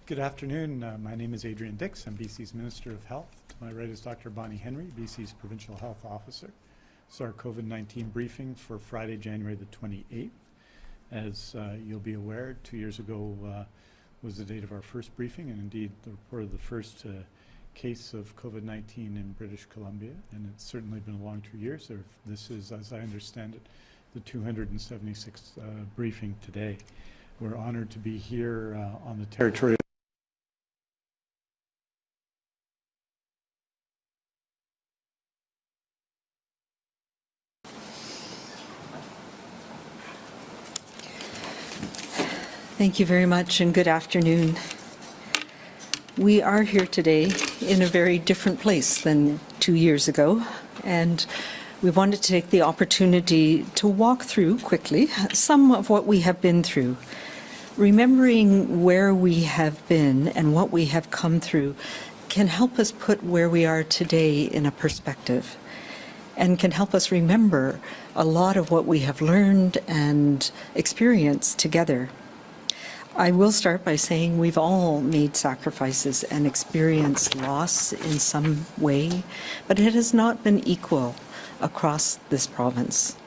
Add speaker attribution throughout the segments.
Speaker 1: Good afternoon. My name is Adrian Dix. I'm BC's Minister of Health. To my right is Dr. Bonnie Henry, BC's Provincial Health Officer. It's our COVID-19 briefing for Friday, January the 28th. As you'll be aware, 2 years ago was the date of our first briefing, and indeed the report of the first case of COVID-19 in British Columbia, and it's certainly been a long 2 years. This is, as I understand it, the 276th briefing today. We're honored to be here on the territory.
Speaker 2: Thank you very much and good afternoon. We are here today in a very different place than 2 years ago, and we wanted to take the opportunity to walk through quickly some of what we have been through. Remembering where we have been and what we have come through can help us put where we are today in a perspective, and can help us remember a lot of what we have learned and experienced together. I will start by saying we've all made sacrifices and experienced loss in some way, but it has not been equal across this province.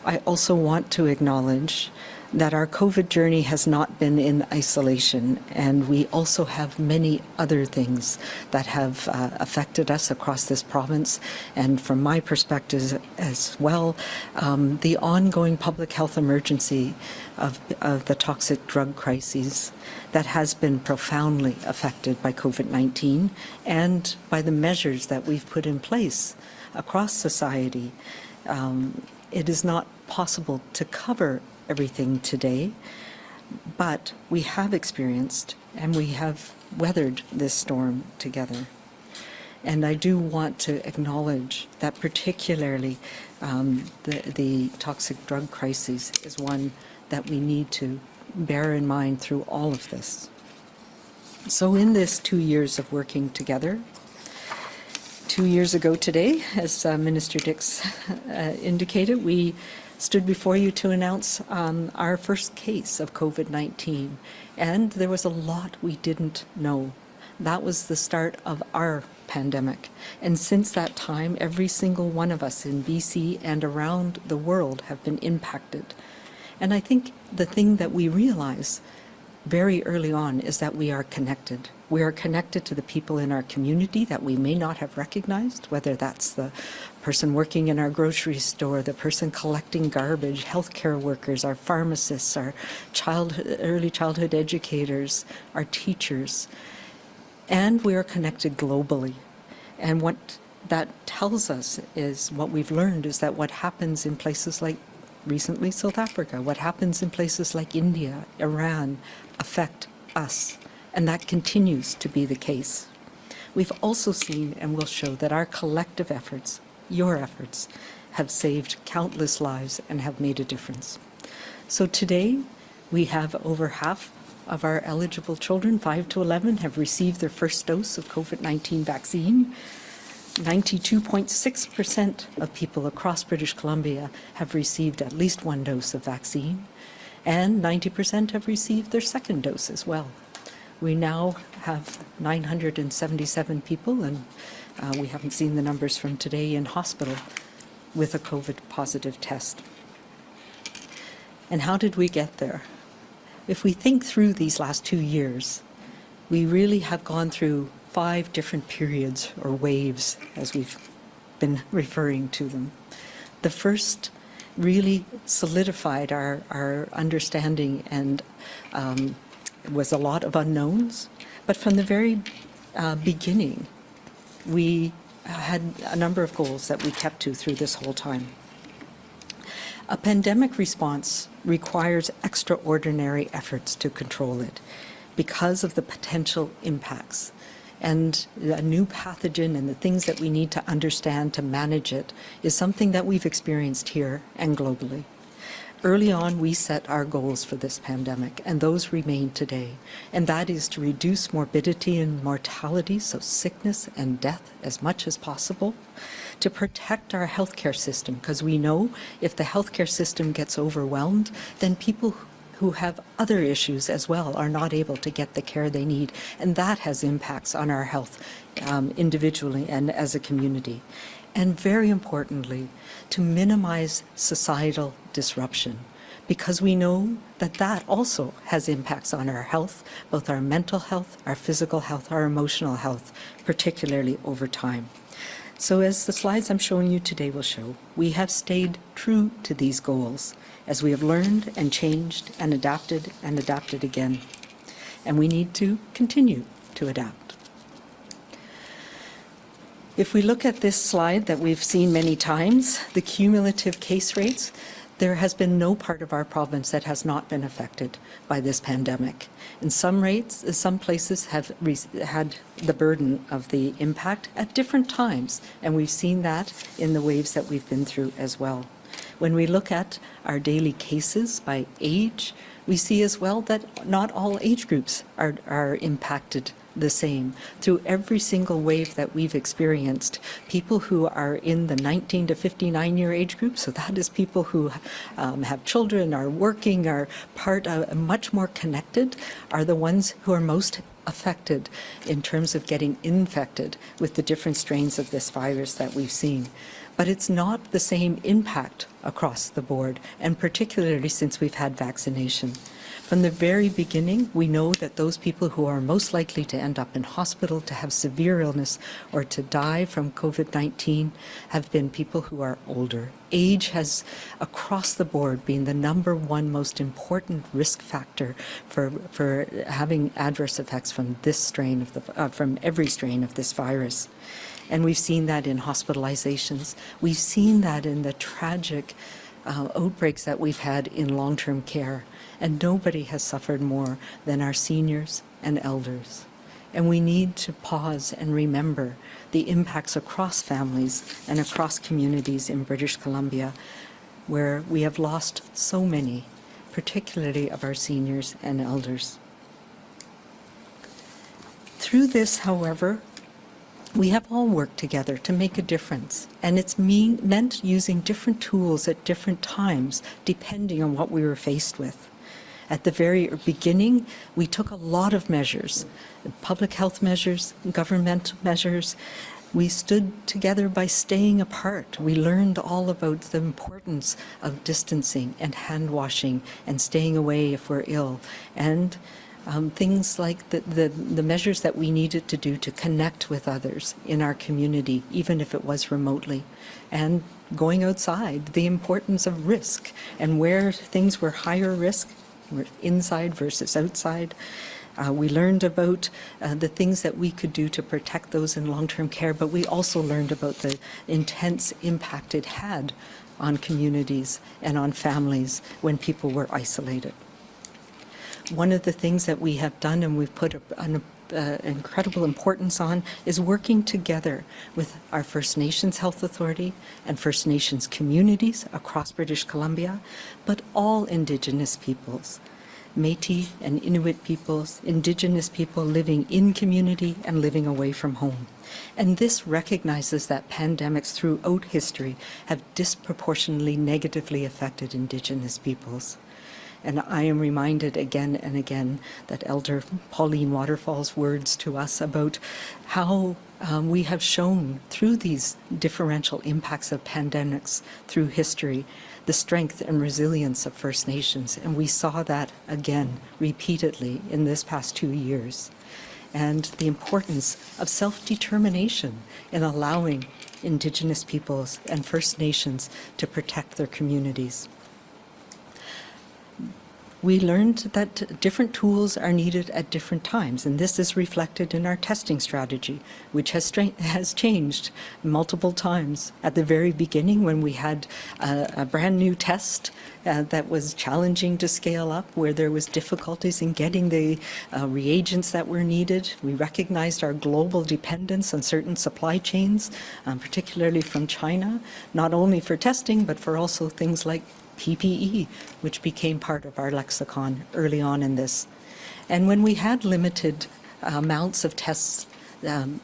Speaker 2: I also want to acknowledge that our COVID journey has not been in isolation, and we also have many other things that have affected us across this province, and from my perspective as well, the ongoing public health emergency of the toxic drug crises that has been profoundly affected by COVID-19 and by the measures that we've put in place across society. It is not possible to cover everything today, but we have experienced and we have weathered this storm together. And I do want to acknowledge that particularly the toxic drug crisis is one that we need to bear in mind through all of this. So in this 2 years of working together, 2 years ago today, as Minister Dix indicated, we stood before you to announce our first case of COVID-19, and there was a lot we didn't know. That was the start of our pandemic, and since that time, every single one of us in BC and around the world have been impacted. And I think the thing that we realize very early on is that we are connected. We are connected to the people in our community that we may not have recognized, whether that's the person working in our grocery store, the person collecting garbage, healthcare workers, our pharmacists, our early childhood educators, our teachers. And we are connected globally. And what that tells us is, what we've learned is that what happens in places like recently South Africa, what happens in places like India, Iran, affect us, and that continues to be the case. We've also seen and will show that our collective efforts, your efforts, have saved countless lives and have made a difference. So today, we have over half of our eligible children, 5 to 11, have received their first dose of COVID-19 vaccine. 92.6% of people across British Columbia have received at least one dose of vaccine, and 90% have received their second dose as well. We now have 977 people, and we haven't seen the numbers from today, in hospital with a COVID positive test. And how did we get there? If we think through these last 2 years, we really have gone through 5 different periods or waves, as we've been referring to them. The first really solidified our understanding, and was a lot of unknowns. But from the very beginning, we had a number of goals that we kept to through this whole time. A pandemic response requires extraordinary efforts to control it because of the potential impacts. And a new pathogen and the things that we need to understand to manage it is something that we've experienced here and globally. Early on, we set our goals for this pandemic, and those remain today. And that is to reduce morbidity and mortality, so sickness and death, as much as possible, to protect our healthcare system, because we know if the healthcare system gets overwhelmed, then people who have other issues as well are not able to get the care they need, and that has impacts on our health individually and as a community. And very importantly, to minimize societal disruption, because we know that that also has impacts on our health, both our mental health, our physical health, our emotional health, particularly over time. So as the slides I'm showing you today will show, we have stayed true to these goals as we have learned and changed and adapted again. And we need to continue to adapt. If we look at this slide that we've seen many times, the cumulative case rates, there has been no part of our province that has not been affected by this pandemic. In some places have had the burden of the impact at different times, and we've seen that in the waves that we've been through as well. When we look at our daily cases by age, we see as well that not all age groups are impacted the same. Through every single wave that we've experienced, people who are in the 19 to 59 year age group, so that is people who have children, are working, are much more connected, are the ones who are most affected in terms of getting infected with the different strains of this virus that we've seen. But it's not the same impact across the board, and particularly since we've had vaccination. From the very beginning, we know that those people who are most likely to end up in hospital, to have severe illness, or to die from COVID-19 have been people who are older. Age has, across the board, been the #1 most important risk factor for having adverse effects from this strain of from every strain of this virus. And we've seen that in hospitalizations. We've seen that in the tragic outbreaks that we've had in long-term care. And nobody has suffered more than our seniors and elders. And we need to pause and remember the impacts across families and across communities in British Columbia, where we have lost so many, particularly of our seniors and elders. Through this, however, we have all worked together to make a difference, and it's meant using different tools at different times, depending on what we were faced with. At the very beginning, we took a lot of measures, public health measures, government measures. We stood together by staying apart. We learned all about the importance of distancing and hand washing and staying away if we're ill, and things like the measures that we needed to do to connect with others in our community, even if it was remotely, and going outside, the importance of risk, and where things were higher risk, inside versus outside. We learned about the things that we could do to protect those in long-term care, but we also learned about the intense impact it had on communities and on families when people were isolated. One of the things that we have done, and we've put an incredible importance on, is working together with our First Nations Health Authority and First Nations communities across British Columbia, but all Indigenous peoples, Métis and Inuit peoples, Indigenous people living in community and living away from home. And this recognizes that pandemics throughout history have disproportionately negatively affected Indigenous peoples. And I am reminded again and again that Elder Pauline Waterfall's words to us about how we have shown through these differential impacts of pandemics through history the strength and resilience of First Nations. And we saw that again repeatedly in this past 2 years. And the importance of self-determination in allowing Indigenous peoples and First Nations to protect their communities. We learned that different tools are needed at different times, and this is reflected in our testing strategy, which has changed multiple times. At the very beginning, when we had a brand new test that was challenging to scale up, where there was difficulties in getting the reagents that were needed, we recognized our global dependence on certain supply chains, particularly from China, not only for testing, but for also things like PPE, which became part of our lexicon early on in this. And when we had limited amounts of tests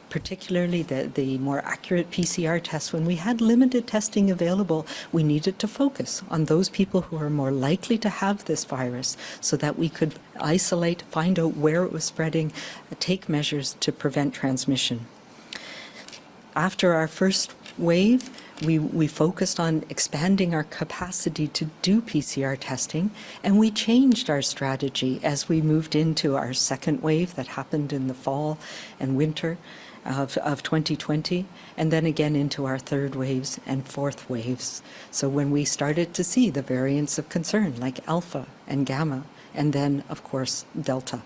Speaker 2: particularly the more accurate PCR tests. When we had limited testing available, we needed to focus on those people who are more likely to have this virus so that we could isolate, find out where it was spreading, take measures to prevent transmission. After our first wave, we focused on expanding our capacity to do PCR testing, and we changed our strategy as we moved into our second wave that happened in the fall and winter of 2020, and then again into our third waves and fourth waves. So when we started to see the variants of concern like Alpha and Gamma, and then, of course, Delta.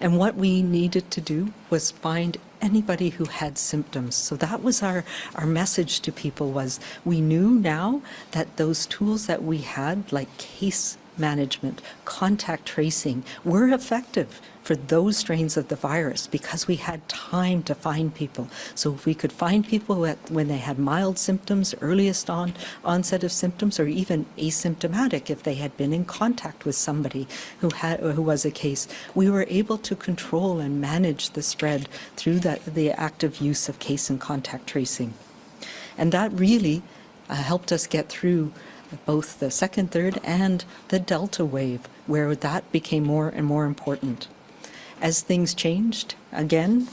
Speaker 2: And what we needed to do was find anybody who had symptoms. So that was our message to people, was we knew now that those tools that we had, like case management, contact tracing, were effective for those strains of the virus because we had time to find people. So if we could find people when they had mild symptoms, earliest onset of symptoms, or even asymptomatic if they had been in contact with somebody who was a case, we were able to control and manage the spread through the active use of case and contact tracing. And that really helped us get through both the second, third, and the Delta wave, where that became more and more important. As things changed, again,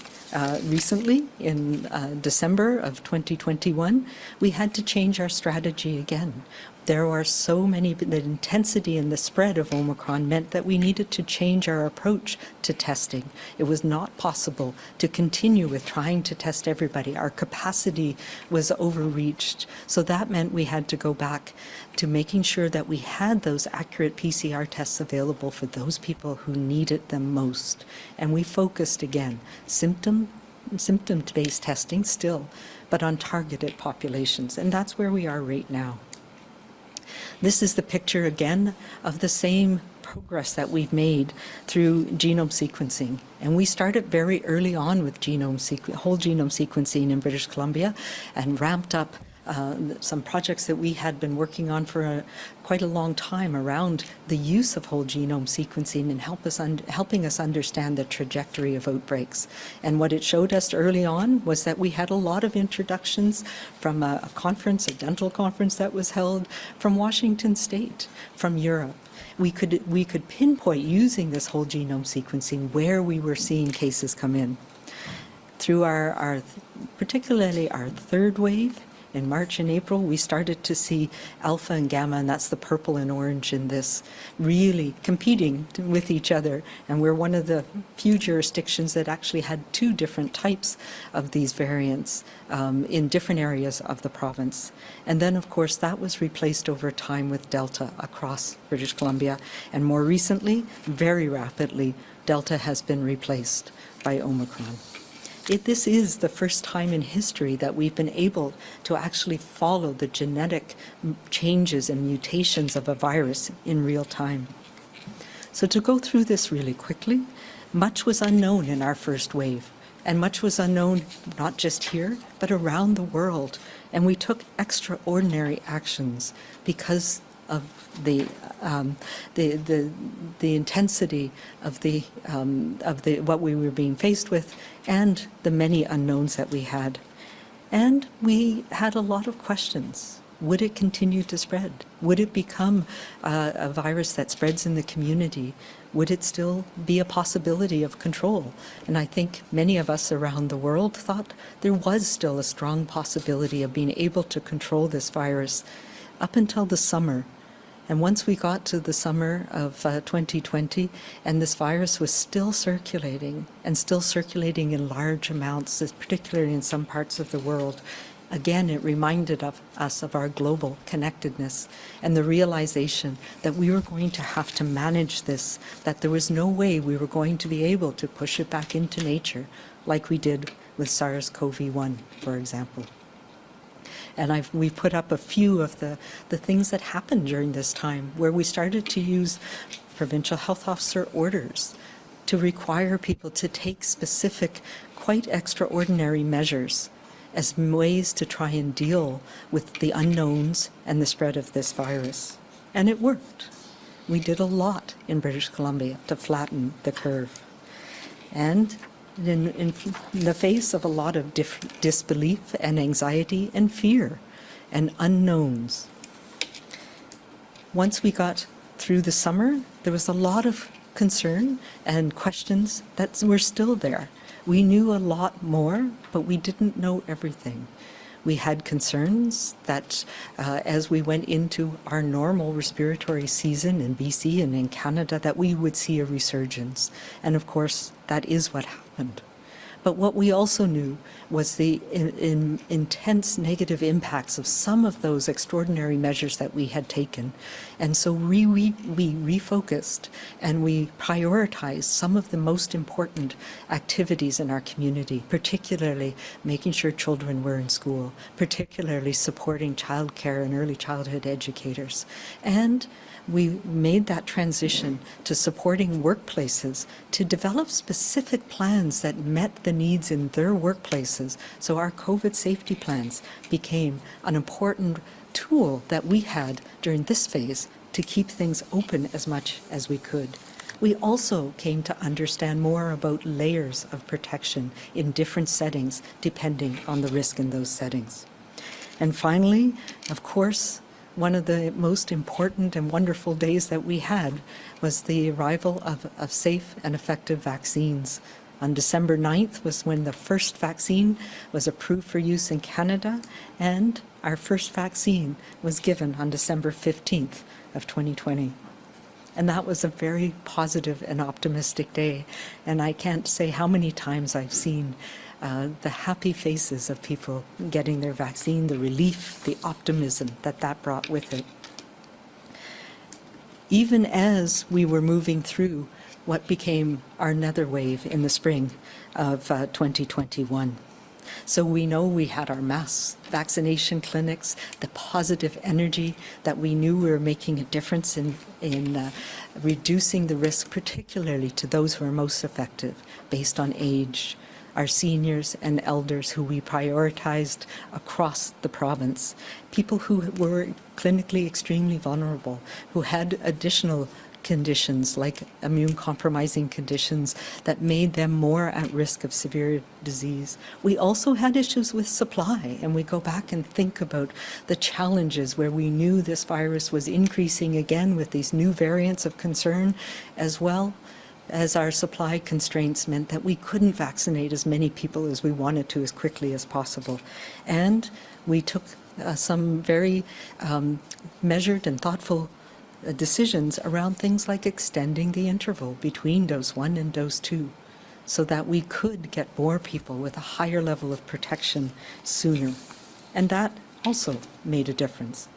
Speaker 2: recently in December of 2021, we had to change our strategy again. There are so many, the intensity and the spread of Omicron meant that we needed to change our approach to testing. It was not possible to continue with trying to test everybody. Our capacity was overreached. So that meant we had to go back to making sure that we had those accurate PCR tests available for those people who needed them most. And we focused again, symptom-based testing still, but on targeted populations. And that's where we are right now. This is the picture again of the same progress that we've made through genome sequencing. And we started very early on with whole genome sequencing in British Columbia and ramped up some projects that we had been working on for quite a long time around the use of whole genome sequencing and helping us understand the trajectory of outbreaks. And what it showed us early on was that we had a lot of introductions from a conference, a dental conference that was held, from Washington State, from Europe. We could pinpoint, using this whole genome sequencing, where we were seeing cases come in. Through particularly our third wave, in March and April, we started to see Alpha and Gamma, and that's the purple and orange in this, really competing with each other. And we're one of the few jurisdictions that actually had two different types of these variants in different areas of the province. And then, of course, that was replaced over time with Delta across British Columbia. And more recently, very rapidly, Delta has been replaced by Omicron. This is the first time in history that we've been able to actually follow the genetic changes and mutations of a virus in real time. So to go through this really quickly, much was unknown in our first wave, and much was unknown not just here, but around the world. And we took extraordinary actions because of the intensity of what we were being faced with, and the many unknowns that we had. And we had a lot of questions. Would it continue to spread? Would it become a virus that spreads in the community? Would it still be a possibility of control? And I think many of us around the world thought there was still a strong possibility of being able to control this virus up until the summer. And once we got to the summer of 2020, and this virus was still circulating, and still circulating in large amounts, particularly in some parts of the world, again, it reminded us of our global connectedness and the realization that we were going to have to manage this, that there was no way we were going to be able to push it back into nature like we did with SARS-CoV-1, for example. And we've put up a few of the things that happened during this time, where we started to use provincial health officer orders to require people to take specific, quite extraordinary measures as ways to try and deal with the unknowns and the spread of this virus. And it worked. We did a lot in British Columbia to flatten the curve. And in the face of a lot of disbelief and anxiety and fear and unknowns. Once we got through the summer, there was a lot of concern and questions that were still there. We knew a lot more, but we didn't know everything. We had concerns that as we went into our normal respiratory season in BC and in Canada, that we would see a resurgence. And of course, that is what happened. But what we also knew was the intense negative impacts of some of those extraordinary measures that we had taken. And so we refocused and we prioritized some of the most important activities in our community, particularly making sure children were in school, particularly supporting childcare and early childhood educators. And we made that transition to supporting workplaces to develop specific plans that met the needs in their workplaces. So our COVID safety plans became an important tool that we had during this phase to keep things open as much as we could. We also came to understand more about layers of protection in different settings, depending on the risk in those settings. And finally, of course, one of the most important and wonderful days that we had was the arrival of safe and effective vaccines. On December 9th was when the first vaccine was approved for use in Canada, and our first vaccine was given on December 15th of 2020. And that was a very positive and optimistic day. And I can't say how many times I've seen the happy faces of people getting their vaccine, the relief, the optimism that that brought with it. Even as we were moving through what became our nether wave in the spring of 2021. So we know we had our mass vaccination clinics, the positive energy that we knew we were making a difference in reducing the risk, particularly to those who are most affected based on age, our seniors and elders who we prioritized across the province, people who were clinically extremely vulnerable, who had additional conditions like immune-compromising conditions that made them more at risk of severe disease. We also had issues with supply, and we go back and think about the challenges where we knew this virus was increasing again with these new variants of concern, as well as our supply constraints meant that we couldn't vaccinate as many people as we wanted to as quickly as possible. And we took some very measured and thoughtful decisions around things like extending the interval between dose 1 and dose 2 so that we could get more people with a higher level of protection sooner. And that also made a difference.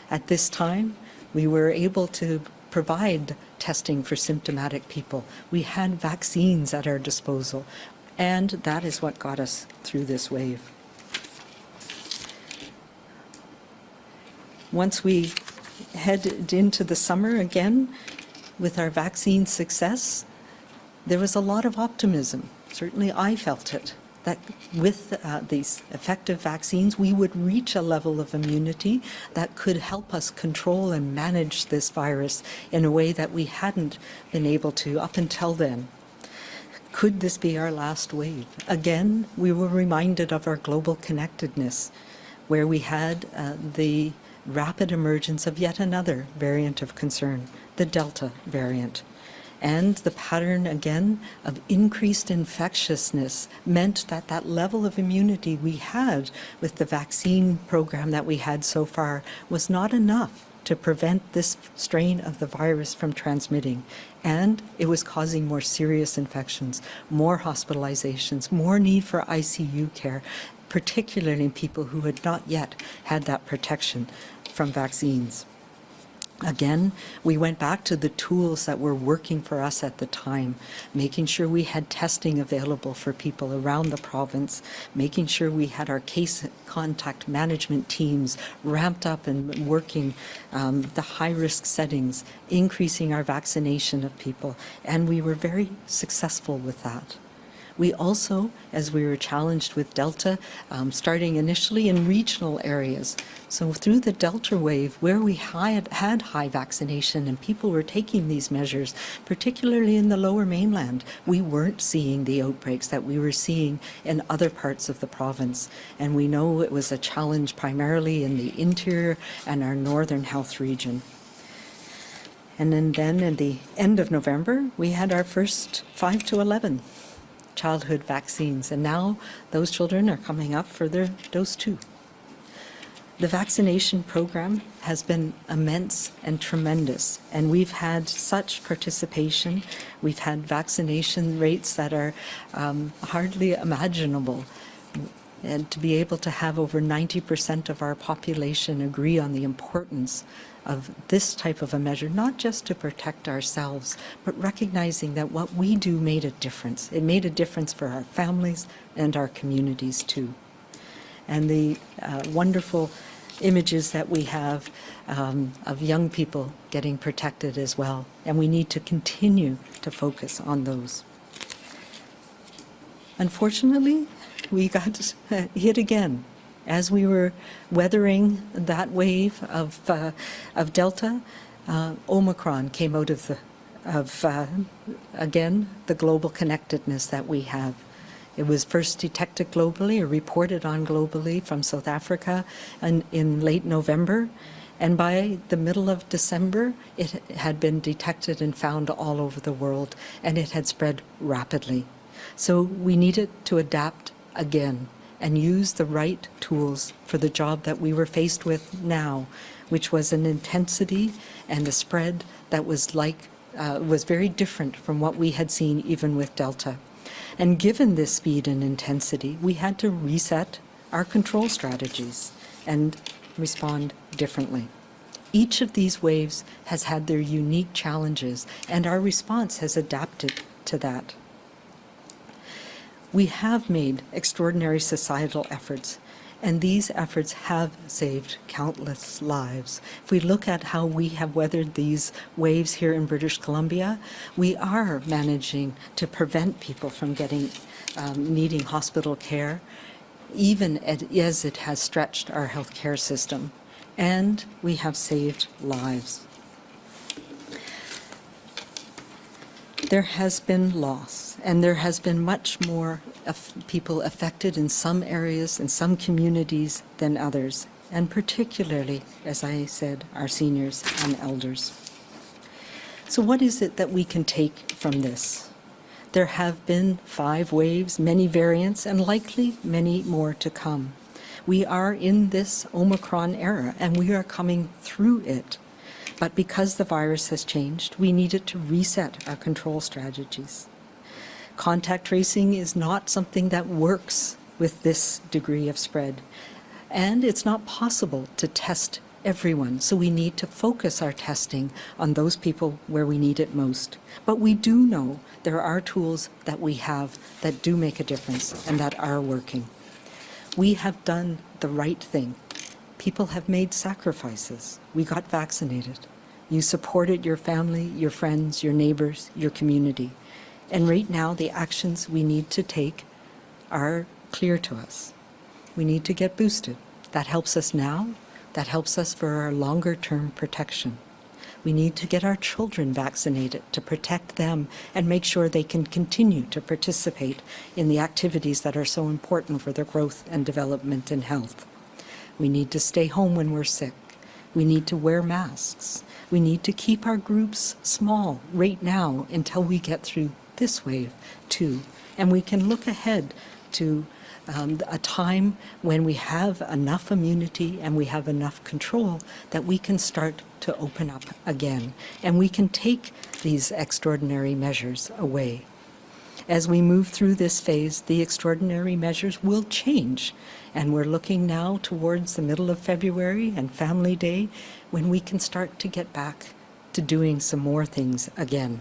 Speaker 2: At this time, we were able to provide testing for symptomatic people. We had vaccines at our disposal, and that is what got us through this wave. Once we headed into the summer again with our vaccine success, there was a lot of optimism. Certainly I felt it, that with these effective vaccines, we would reach a level of immunity that could help us control and manage this virus in a way that we hadn't been able to up until then. Could this be our last wave? Again, we were reminded of our global connectedness, where we had the rapid emergence of yet another variant of concern, the Delta variant. And the pattern, again, of increased infectiousness meant that that level of immunity we had with the vaccine program that we had so far was not enough to prevent this strain of the virus from transmitting. And it was causing more serious infections, more hospitalizations, more need for ICU care, particularly in people who had not yet had that protection from vaccines. Again, we went back to the tools that were working for us at the time, making sure we had testing available for people around the province, making sure we had our case contact management teams ramped up and working the high-risk settings, increasing our vaccination of people, and we were very successful with that. We also, as we were challenged with Delta, starting initially in regional areas. So through the Delta wave, where we had high vaccination and people were taking these measures, particularly in the Lower Mainland, we weren't seeing the outbreaks that we were seeing in other parts of the province. And we know it was a challenge primarily in the interior and our northern health region. And then in the end of November, we had our first 5 to 11 childhood vaccines, and now those children are coming up for their dose 2. The vaccination program has been immense and tremendous, and we've had such participation. We've had vaccination rates that are hardly imaginable. And to be able to have over 90% of our population agree on the importance of this type of a measure, not just to protect ourselves, but recognizing that what we do made a difference. It made a difference for our families and our communities too. And the wonderful images that we have of young people getting protected as well. And we need to continue to focus on those. Unfortunately, we got hit again. As we were weathering that wave of Delta, Omicron came out of again, the global connectedness that we have. It was first detected globally or reported on globally from South Africa in late November. And by the middle of December, it had been detected and found all over the world, and it had spread rapidly. So we needed to adapt again and use the right tools for the job that we were faced with now, which was an intensity and a spread that was very different from what we had seen even with Delta. And given this speed and intensity, we had to reset our control strategies and respond differently. Each of these waves has had their unique challenges, and our response has adapted to that. We have made extraordinary societal efforts, and these efforts have saved countless lives. If we look at how we have weathered these waves here in British Columbia, we are managing to prevent people from needing hospital care, even as it has stretched our healthcare system. And we have saved lives. There has been loss, and there has been much more people affected in some areas, in some communities than others, and particularly, as I said, our seniors and elders. So what is it that we can take from this? There have been 5 waves, many variants, and likely many more to come. We are in this Omicron era, and we are coming through it. But because the virus has changed, we needed to reset our control strategies. Contact tracing is not something that works with this degree of spread. And it's not possible to test everyone, so we need to focus our testing on those people where we need it most. But we do know there are tools that we have that do make a difference and that are working. We have done the right thing. People have made sacrifices. We got vaccinated. You supported your family, your friends, your neighbors, your community. And right now, the actions we need to take are clear to us. We need to get boosted. That helps us now. That helps us for our longer-term protection. We need to get our children vaccinated to protect them and make sure they can continue to participate in the activities that are so important for their growth and development and health. We need to stay home when we're sick. We need to wear masks. We need to keep our groups small right now until we get through this wave too. And we can look ahead to a time when we have enough immunity and we have enough control that we can start to open up again. And we can take these extraordinary measures away. As we move through this phase, the extraordinary measures will change. And we're looking now towards the middle of February and Family Day when we can start to get back to doing some more things again.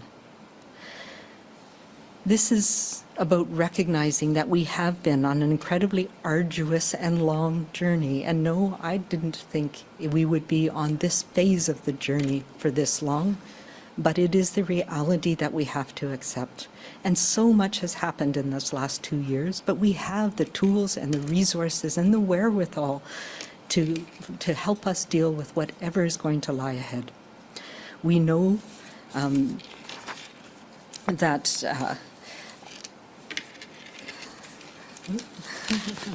Speaker 2: This is about recognizing that we have been on an incredibly arduous and long journey. And no, I didn't think we would be on this phase of the journey for this long. but it is the reality that we have to accept. And so much has happened in this last 2 years, but we have the tools and the resources and the wherewithal to help us deal with whatever is going to lie ahead. We know that I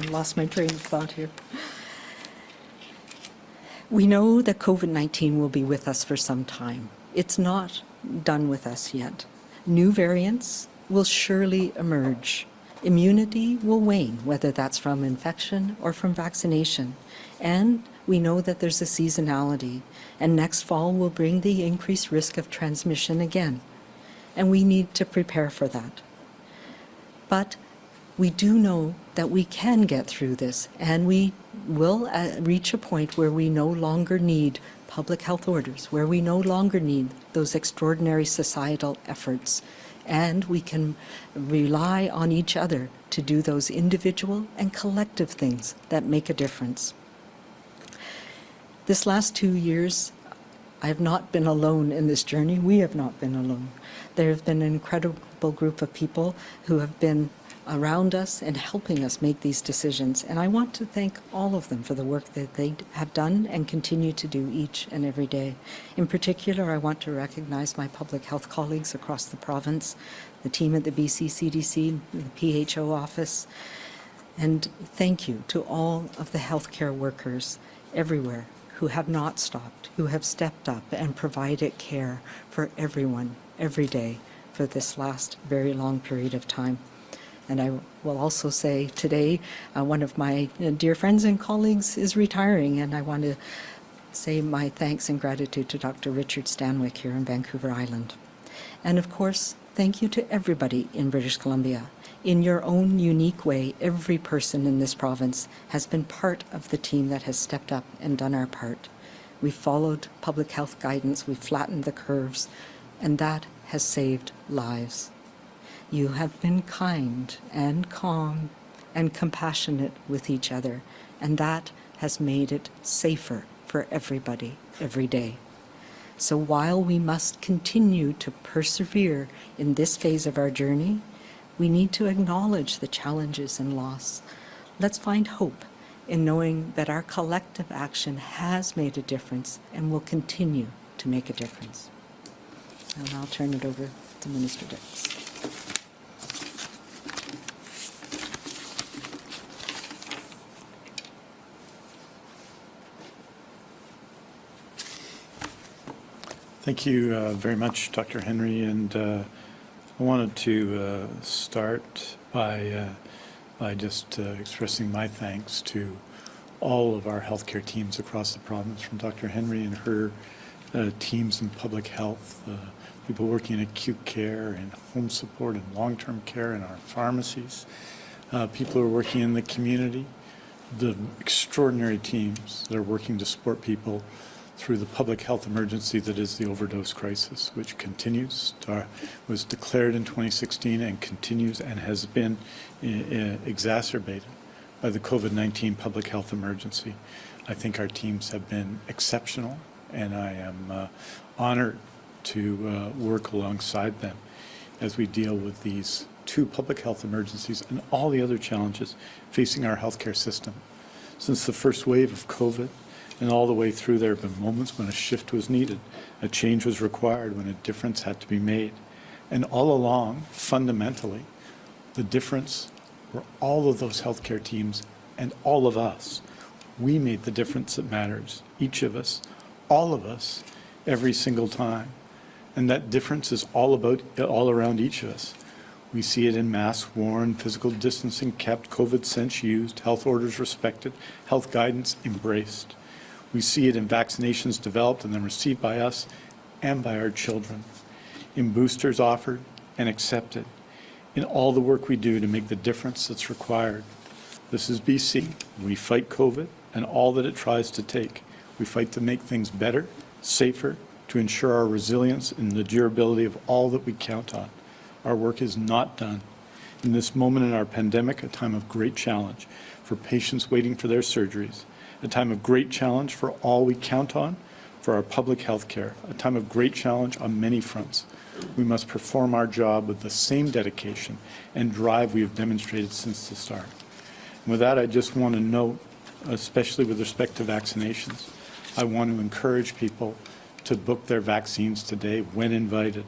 Speaker 2: lost my train of thought here. We know that COVID-19 will be with us for some time. It's not done with us yet. New variants will surely emerge. Immunity will wane, whether that's from infection or from vaccination. And we know that there's a seasonality, and next fall will bring the increased risk of transmission again. And we need to prepare for that. But we do know that we can get through this, and we will reach a point where we no longer need public health orders, where we no longer need those extraordinary societal efforts, and we can rely on each other to do those individual and collective things that make a difference. This last 2 years, I have not been alone in this journey. We have not been alone. There have been an incredible group of people who have been around us and helping us make these decisions. And I want to thank all of them for the work that they have done and continue to do each and every day. In particular, I want to recognize my public health colleagues across the province, the team at the BC CDC, the PHO office, and thank you to all of the healthcare workers everywhere who have not stopped, who have stepped up and provided care for everyone every day for this last very long period of time. And I will also say today, one of my dear friends and colleagues is retiring, and I want to say my thanks and gratitude to Dr. Richard Stanwyck here in Vancouver Island. And of course, thank you to everybody in British Columbia. In your own unique way, every person in this province has been part of the team that has stepped up and done our part. We followed public health guidance, we flattened the curves, and that has saved lives. You have been kind and calm and compassionate with each other, and that has made it safer for everybody every day. So while we must continue to persevere in this phase of our journey, we need to acknowledge the challenges and loss. Let's find hope in knowing that our collective action has made a difference and will continue to make a difference. And I'll turn it over to Minister Dix.
Speaker 1: Thank you very much, Dr. Henry, and I wanted to start by just expressing my thanks to all of our healthcare teams across the province, from Dr. Henry and her teams in public health, people working in acute care and home support and long-term care in our pharmacies, people who are working in the community, the extraordinary teams that are working to support people through the public health emergency that is the overdose crisis, which continues, was declared in 2016 and continues and has been exacerbated by the COVID-19 public health emergency. I think our teams have been exceptional, and I am honored to work alongside them as we deal with these two public health emergencies and all the other challenges facing our healthcare system. Since the first wave of COVID, and all the way through, there have been moments when a shift was needed, a change was required, when a difference had to be made. And all along, fundamentally, the difference were all of those healthcare teams and all of us. We made the difference that matters, each of us, all of us, every single time. And that difference is all around each of us. We see it in masks worn, physical distancing kept, COVID sense used, health orders respected, health guidance embraced. We see it in vaccinations developed and then received by us and by our children, in boosters offered and accepted, in all the work we do to make the difference that's required. This is BC. We fight COVID and all that it tries to take. We fight to make things better, safer, to ensure our resilience and the durability of all that we count on. Our work is not done. In this moment in our pandemic, a time of great challenge for patients waiting for their surgeries, a time of great challenge for all we count on, for our public health care, a time of great challenge on many fronts. We must perform our job with the same dedication and drive we have demonstrated since the start. And with that, I just want to note, especially with respect to vaccinations, I want to encourage people to book their vaccines today when invited.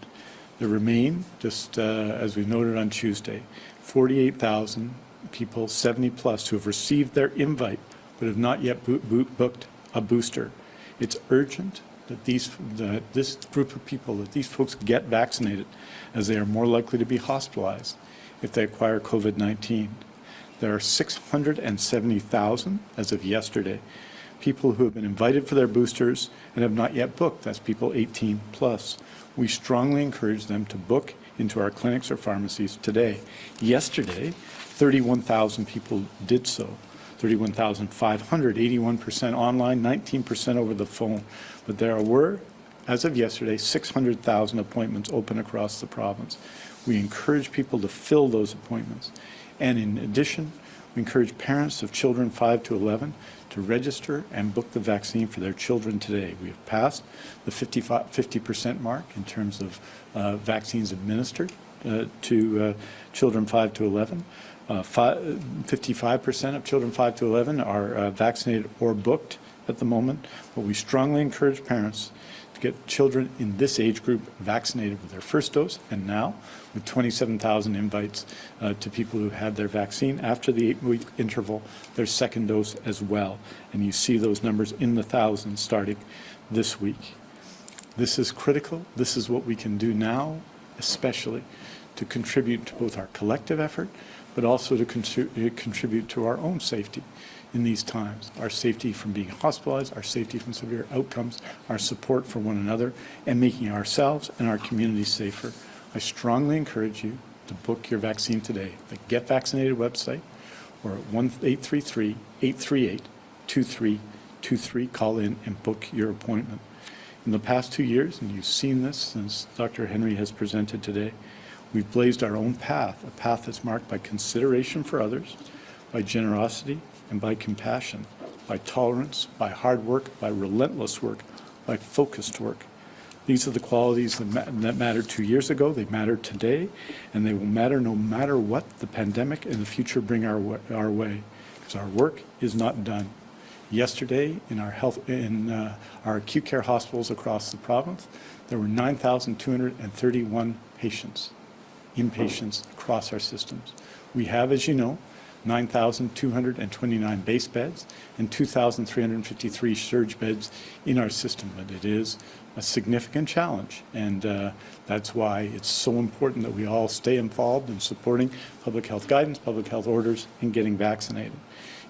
Speaker 1: There remain, just as we noted on Tuesday, 48,000 people, 70 plus, who have received their invite but have not yet booked a booster. It's urgent that this group of people, that these folks get vaccinated, as they are more likely to be hospitalized if they acquire COVID-19. There are 670,000, as of yesterday, people who have been invited for their boosters and have not yet booked. That's people 18 plus. We strongly encourage them to book into our clinics or pharmacies today. Yesterday, 31,000 people did so. 31,500, 81% online, 19% over the phone. But there were, as of yesterday, 600,000 appointments open across the province. We encourage people to fill those appointments. And in addition, we encourage parents of children 5 to 11 to register and book the vaccine for their children today. We have passed the 50% mark in terms of vaccines administered to children 5 to 11. 55% of children 5 to 11 are vaccinated or booked at the moment, but we strongly encourage parents to get children in this age group vaccinated with their first dose, and now with 27,000 invites to people who had their vaccine after the 8-week interval, their second dose as well. And you see those numbers in the thousands starting this week. This is critical. This is what we can do now, especially to contribute to both our collective effort, but also to contribute to our own safety in these times, our safety from being hospitalized, our safety from severe outcomes, our support for one another, and making ourselves and our communities safer. I strongly encourage you to book your vaccine today. The Get Vaccinated website or at 1-833-838-2323. Call in and book your appointment. In the past 2 years, and you've seen this since Dr. Henry has presented today, we've blazed our own path, a path that's marked by consideration for others, by generosity, and by compassion, by tolerance, by hard work, by relentless work, by focused work. These are the qualities that mattered 2 years ago, they matter today, and they will matter no matter what the pandemic and the future bring our way, because our work is not done. Yesterday, in our acute care hospitals across the province, there were 9,231 patients, inpatients across our systems. We have, as you know, 9,229 base beds and 2,353 surge beds in our system, but it is a significant challenge, and that's why it's so important that we all stay involved in supporting public health guidance, public health orders, and getting vaccinated.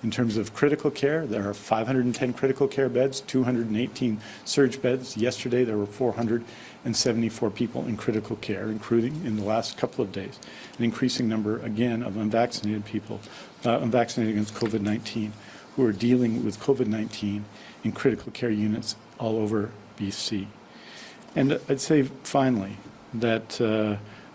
Speaker 1: In terms of critical care, there are 510 critical care beds, 218 surge beds. Yesterday, there were 474 people in critical care, including in the last couple of days, an increasing number, again, of unvaccinated people, unvaccinated against COVID-19, who are dealing with COVID-19 in critical care units all over BC. And I'd say, finally, that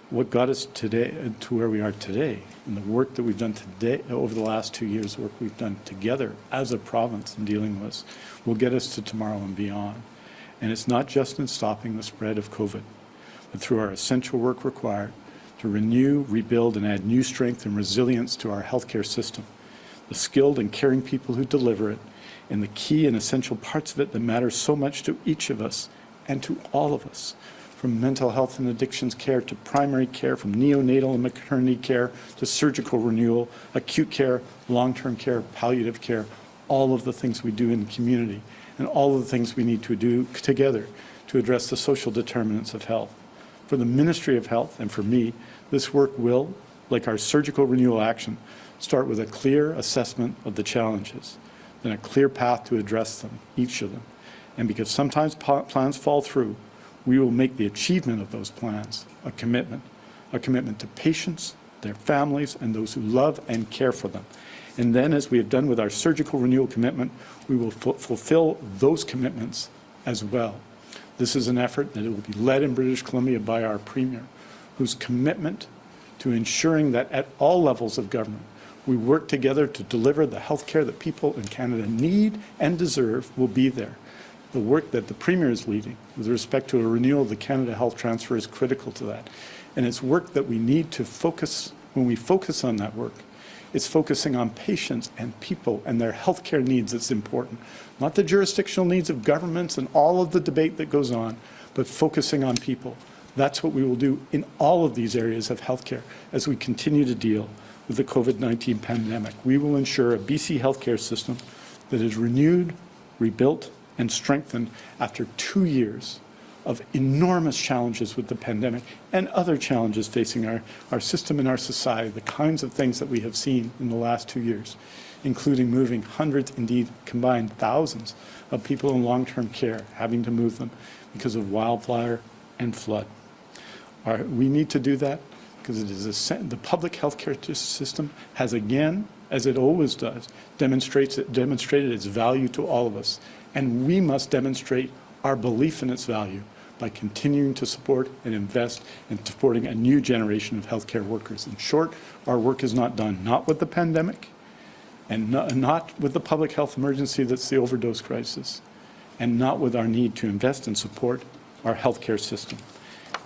Speaker 1: what got us today to where we are today, and the work that we've done today over the last 2 years, the work we've done together as a province in dealing with this, will get us to tomorrow and beyond. And it's not just in stopping the spread of COVID, but through our essential work required to renew, rebuild, and add new strength and resilience to our healthcare system, the skilled and caring people who deliver it, and the key and essential parts of it that matter so much to each of us and to all of us, from mental health and addictions care to primary care, from neonatal and maternity care to surgical renewal, acute care, long-term care, palliative care, all of the things we do in the community, and all of the things we need to do together to address the social determinants of health. For the Ministry of Health and for me, this work will, like our surgical renewal action, start with a clear assessment of the challenges, then a clear path to address them, each of them. And because sometimes plans fall through, we will make the achievement of those plans a commitment to patients, their families, and those who love and care for them. And then, as we have done with our surgical renewal commitment, we will fulfill those commitments as well. This is an effort that will be led in British Columbia by our Premier, whose commitment to ensuring that at all levels of government, we work together to deliver the health care that people in Canada need and deserve will be there. The work that the Premier is leading with respect to a renewal of the Canada Health Transfer is critical to that. And it's work that we need to focus, when we focus on that work, it's focusing on patients and people and their healthcare needs that's important. Not the jurisdictional needs of governments and all of the debate that goes on, but focusing on people. That's what we will do in all of these areas of healthcare as we continue to deal with the COVID-19 pandemic. We will ensure a BC healthcare system that is renewed, rebuilt, and strengthened after 2 years of enormous challenges with the pandemic and other challenges facing our system and our society, the kinds of things that we have seen in the last 2 years, including moving hundreds, indeed combined thousands of people in long-term care, having to move them because of wildfire and flood. We need to do that because it is the public healthcare system has again, as it always does, demonstrated its value to all of us. And we must demonstrate our belief in its value by continuing to support and invest in supporting a new generation of healthcare workers. In short, our work is not done, not with the pandemic, and not with the public health emergency that's the overdose crisis, and not with our need to invest and support our healthcare system.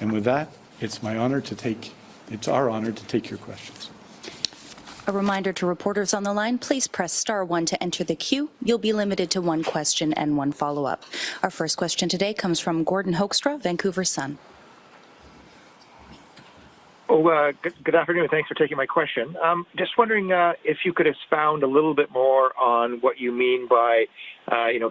Speaker 1: And with that, it's our honor to take your questions.
Speaker 3: A reminder to reporters on the line, please press *1 to enter the queue. You'll be limited to one question and one follow-up. Our first question today comes from Gordon Hoekstra, Vancouver Sun.
Speaker 4: Good afternoon. Thanks for taking my question. Just wondering if you could expound a little bit more on what you mean by,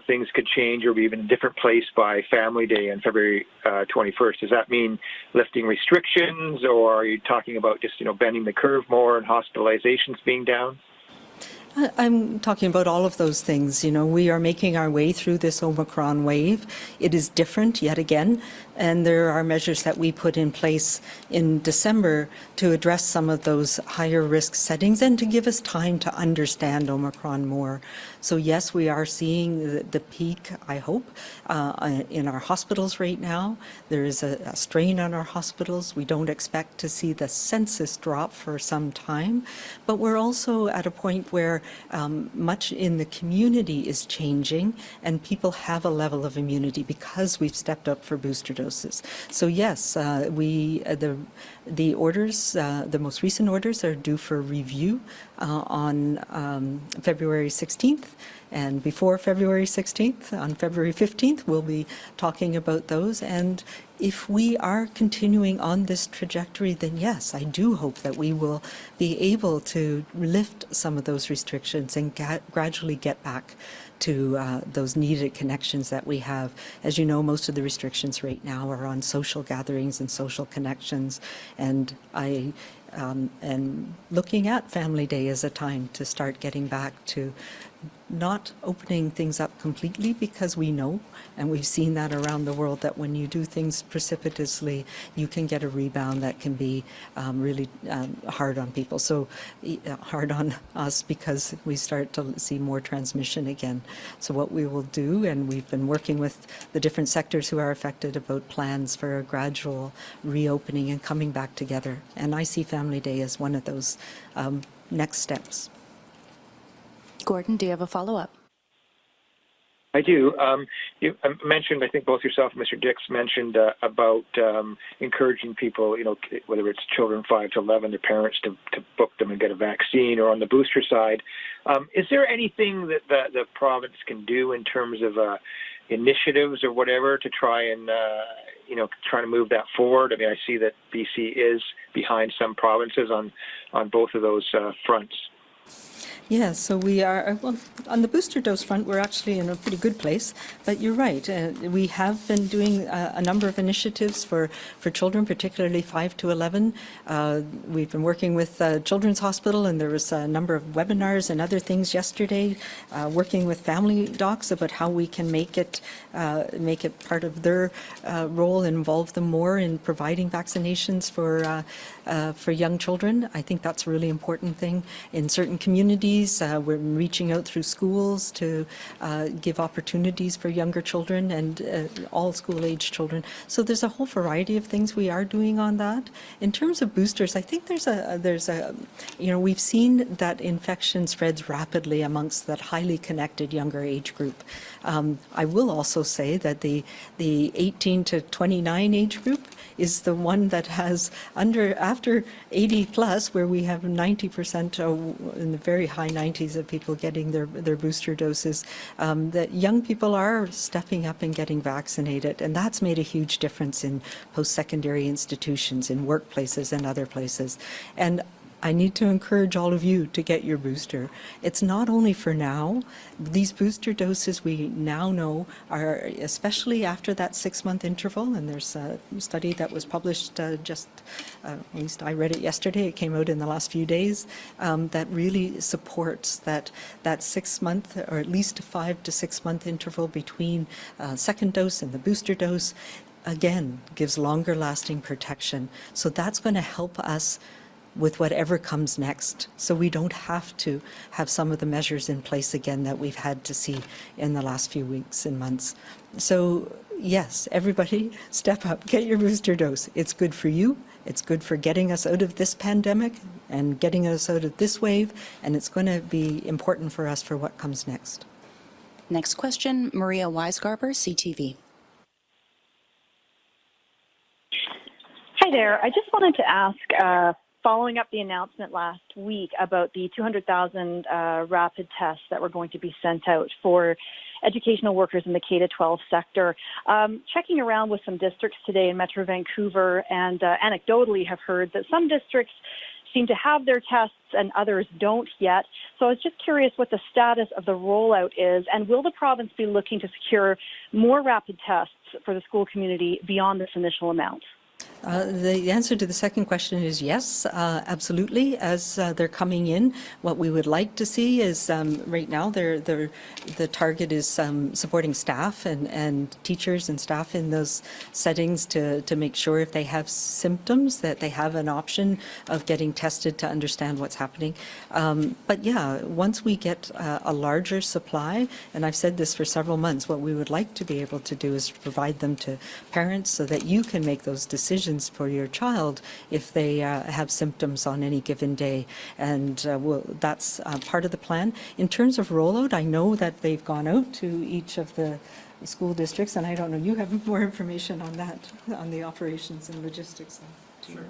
Speaker 4: things could change or be in a different place by Family Day on February 21st. Does that mean lifting restrictions, or are you talking about just, bending the curve more and hospitalizations being down?
Speaker 2: I'm talking about all of those things. We are making our way through this Omicron wave. It is different yet again, and there are measures that we put in place in December to address some of those higher risk settings and to give us time to understand Omicron more. So yes, we are seeing the peak, I hope, in our hospitals right now. There is a strain on our hospitals. We don't expect to see the census drop for some time, but we're also at a point where much in the community is changing and people have a level of immunity because we've stepped up for booster doses. So yes, the orders, the most recent orders are due for review on February 16th. And before February 16th, on February 15th, we'll be talking about those. And if we are continuing on this trajectory, then yes, I do hope that we will be able to lift some of those restrictions and gradually get back to those needed connections that we have. As you know, most of the restrictions right now are on social gatherings and social connections. And I am looking at Family Day as a time to start getting back to not opening things up completely, because we know, and we've seen that around the world, that when you do things precipitously, you can get a rebound that can be really hard on people. So hard on us because we start to see more transmission again. So what we will do, and we've been working with the different sectors who are affected about plans for a gradual reopening and coming back together. And I see Family Day as one of those next steps.
Speaker 3: Gordon, do you have a follow-up?
Speaker 4: I do. You mentioned, I think both yourself and Mr. Dix mentioned about encouraging people, whether it's children 5 to 11, their parents to book them and get a vaccine, or on the booster side. Is there anything that the province can do in terms of initiatives or whatever to try and, try to move that forward? I mean, I see that BC is behind some provinces on both of those fronts.
Speaker 2: Yeah, so we are, well, on the booster dose front, we're actually in a pretty good place, but you're right. We have been doing a number of initiatives for children, particularly 5 to 11. We've been working with Children's Hospital, and there was a number of webinars and other things yesterday, working with family docs about how we can make it part of their role and involve them more in providing vaccinations for young children. I think that's a really important thing. In certain certain communities. We're reaching out through schools to give opportunities for younger children and all school-age children. So there's a whole variety of things we are doing on that. In terms of boosters, I think there's a we've seen that infection spreads rapidly amongst that highly connected younger age group. I will also say that the 18 to 29 age group is the one that has after 80 plus, where we have 90% in the very high 90s of people getting their booster doses, that young people are stepping up and getting vaccinated. And that's made a huge difference in post-secondary institutions, in workplaces and other places. And I need to encourage all of you to get your booster. It's not only for now. These booster doses we now know are, especially after that 6-month interval, and there's a study that was published at least I read it yesterday, it came out in the last few days, that really supports that 6-month or at least 5 to 6 month interval between second dose and the booster dose, again, gives longer lasting protection. So that's going to help us with whatever comes next, so we don't have to have some of the measures in place again that we've had to see in the last few weeks and months. So yes, everybody step up, get your booster dose. It's good for you, it's good for getting us out of this pandemic and getting us out of this wave, and it's going to be important for us for what comes next.
Speaker 3: Next question, Maria Weisgarber, CTV.
Speaker 5: Hi there. I just wanted to ask, following up the announcement last week about the 200,000 rapid tests that were going to be sent out for educational workers in the K-12 sector. Checking around with some districts today in Metro Vancouver, and anecdotally have heard that some districts seem to have their tests and others don't yet. So I was just curious what the status of the rollout is, and will the province be looking to secure more rapid tests for the school community beyond this initial amount?
Speaker 2: The answer to the second question is yes, absolutely. As they're coming in, what we would like to see is right now the target is supporting staff and teachers and staff in those settings to make sure if they have symptoms that they have an option of getting tested to understand what's happening. But yeah, once we get a larger supply, and I've said this for several months, what we would like to be able to do is provide them to parents so that you can make those decisions for your child if they have symptoms on any given day. And that's part of the plan. In terms of rollout, I know that they've gone out to each of the school districts, and I don't know, you have more information on that, on the operations and logistics.
Speaker 1: Sure.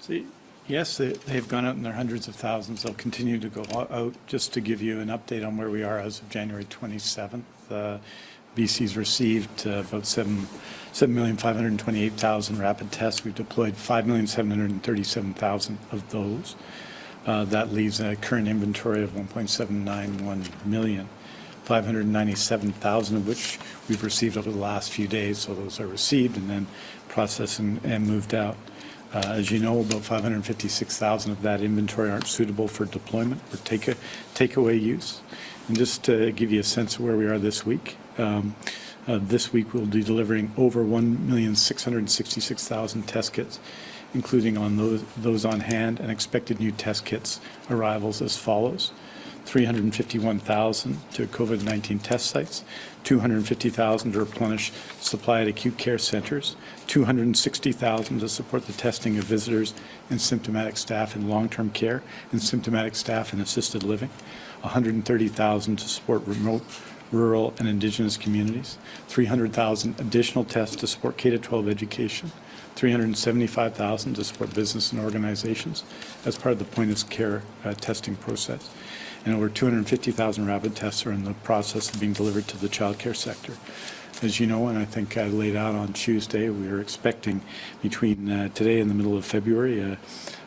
Speaker 1: See, yes, they've gone out in their hundreds of thousands. They'll continue to go out. Just to give you an update on where we are as of January 27th, BC's received about 7,528,000 rapid tests. We've deployed 5,737,000 of those. That leaves a current inventory of 1.791 million, 597,000 of which we've received over the last few days. So those are received and then processed and moved out. As you know, about 556,000 of that inventory aren't suitable for deployment or takeaway use. And just to give you a sense of where we are this week, this week we'll be delivering over 1,666,000 test kits, including on those on hand, and expected new test kits arrivals as follows: 351,000 to COVID-19 test sites, 250,000 to replenish supply at acute care centres, 260,000 to support the testing of visitors and symptomatic staff in long-term care and symptomatic staff in assisted living, 130,000 to support remote, rural and Indigenous communities, 300,000 additional tests to support K-12 education, 375,000 to support business and organizations as part of the point-of-care testing process, and over 250,000 rapid tests are in the process of being delivered to the childcare sector. As you know, and I think I laid out on Tuesday, we are expecting between today and the middle of February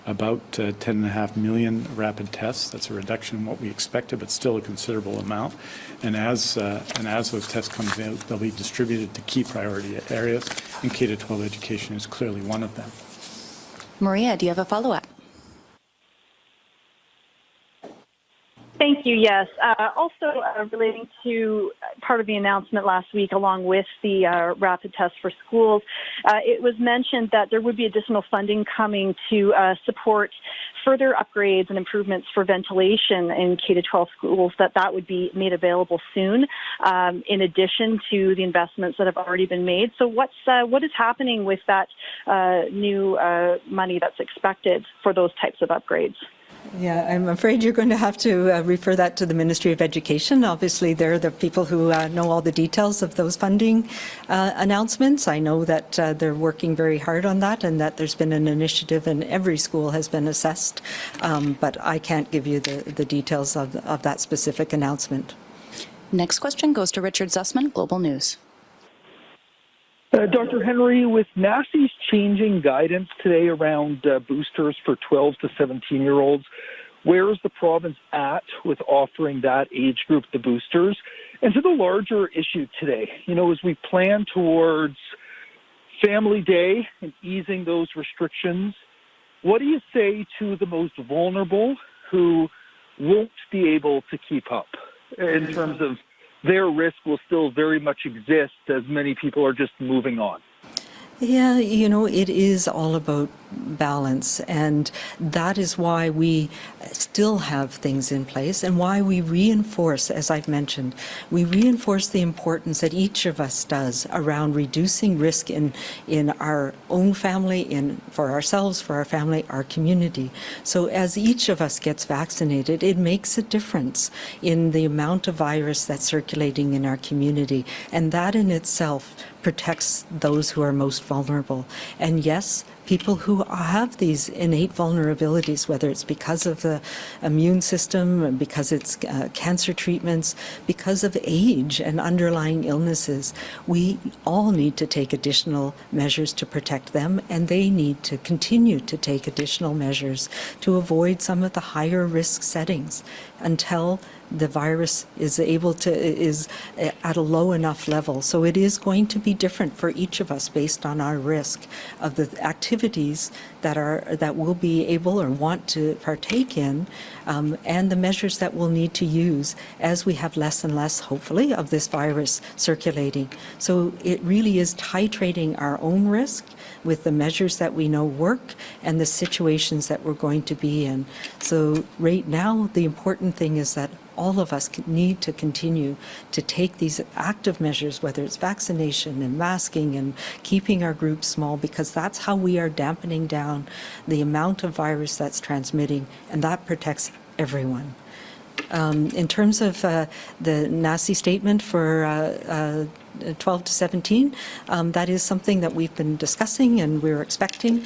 Speaker 1: about 10.5 million rapid tests. That's a reduction in what we expected, but still a considerable amount. And as those tests come out, they'll be distributed to key priority areas, and K-12 education is clearly one of them.
Speaker 3: Maria, do you have a follow-up?
Speaker 5: Thank you. Yes. Also relating to part of the announcement last week, along with the rapid test for schools, it was mentioned that there would be additional funding coming to support further upgrades and improvements for ventilation in K-12 schools, that would be made available soon, in addition to the investments that have already been made. So what is happening with that new money that's expected for those types of upgrades?
Speaker 2: Yeah, I'm afraid you're going to have to refer that to the Ministry of Education. Obviously, they're the people who know all the details of those funding announcemements. I know that they're working very hard on that and that there's been an initiative and every school has been assessed, but I can't give you the details of that specific announcement.
Speaker 3: Next question goes to Richard Zussman, Global News.
Speaker 6: Dr. Henry, with NACI's changing guidance today around boosters for 12 to 17-year-olds, where is the province at with offering that age group the boosters? And to the larger issue today, as we plan towards Family Day and easing those restrictions, what do you say to the most vulnerable who won't be able to keep up in terms of their risk will still very much exist as many people are just moving on?
Speaker 2: Yeah, it is all about balance, and that is why we still have things in place and why we reinforce, as I've mentioned, we reinforce the importance that each of us does around reducing risk in our own family, for ourselves, for our family, our community. So as each of us gets vaccinated, it makes a difference in the amount of virus that's circulating in our community, and that in itself protects those who are most vulnerable. And yes, people who have these innate vulnerabilities, whether it's because of the immune system, because it's cancer treatments, because of age and underlying illnesses, we all need to take additional measures to protect them, and they need to continue to take additional measures to avoid some of the higher risk settings until the virus is at a low enough level. So it is going to be different for each of us based on our risk of the activities that we'll be able or want to partake in, and the measures that we'll need to use as we have less and less, hopefully, of this virus circulating. So it really is titrating our own risk with the measures that we know work and the situations that we're going to be in. So right now, the important thing is that all of us need to continue to take these active measures, whether it's vaccination and masking and keeping our groups small, because that's how we are dampening down the amount of virus that's transmitting, and that protects everyone. In terms of the NACI statement for 12 to 17, that is something that we've been discussing and we're expecting.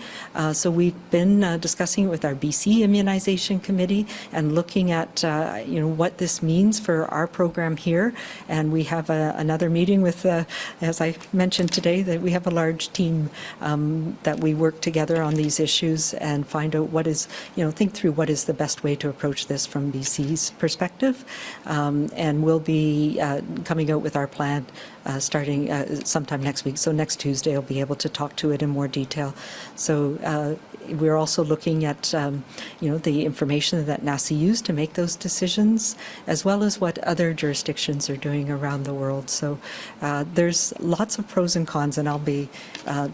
Speaker 2: So we've been discussing it with our BC Immunization Committee and looking at what this means for our program here. And we have another meeting with, as I mentioned today, that we have a large team that we work together on these issues and find out what is, think through what is the best way to approach this from BC's perspective. And we'll be coming out with our plan starting sometime next week. So next Tuesday, I'll be able to talk to it in more detail. So we're also looking at, the information that NACI used to make those decisions, as well as what other jurisdictions are doing around the world. So there's lots of pros and cons, and I'll be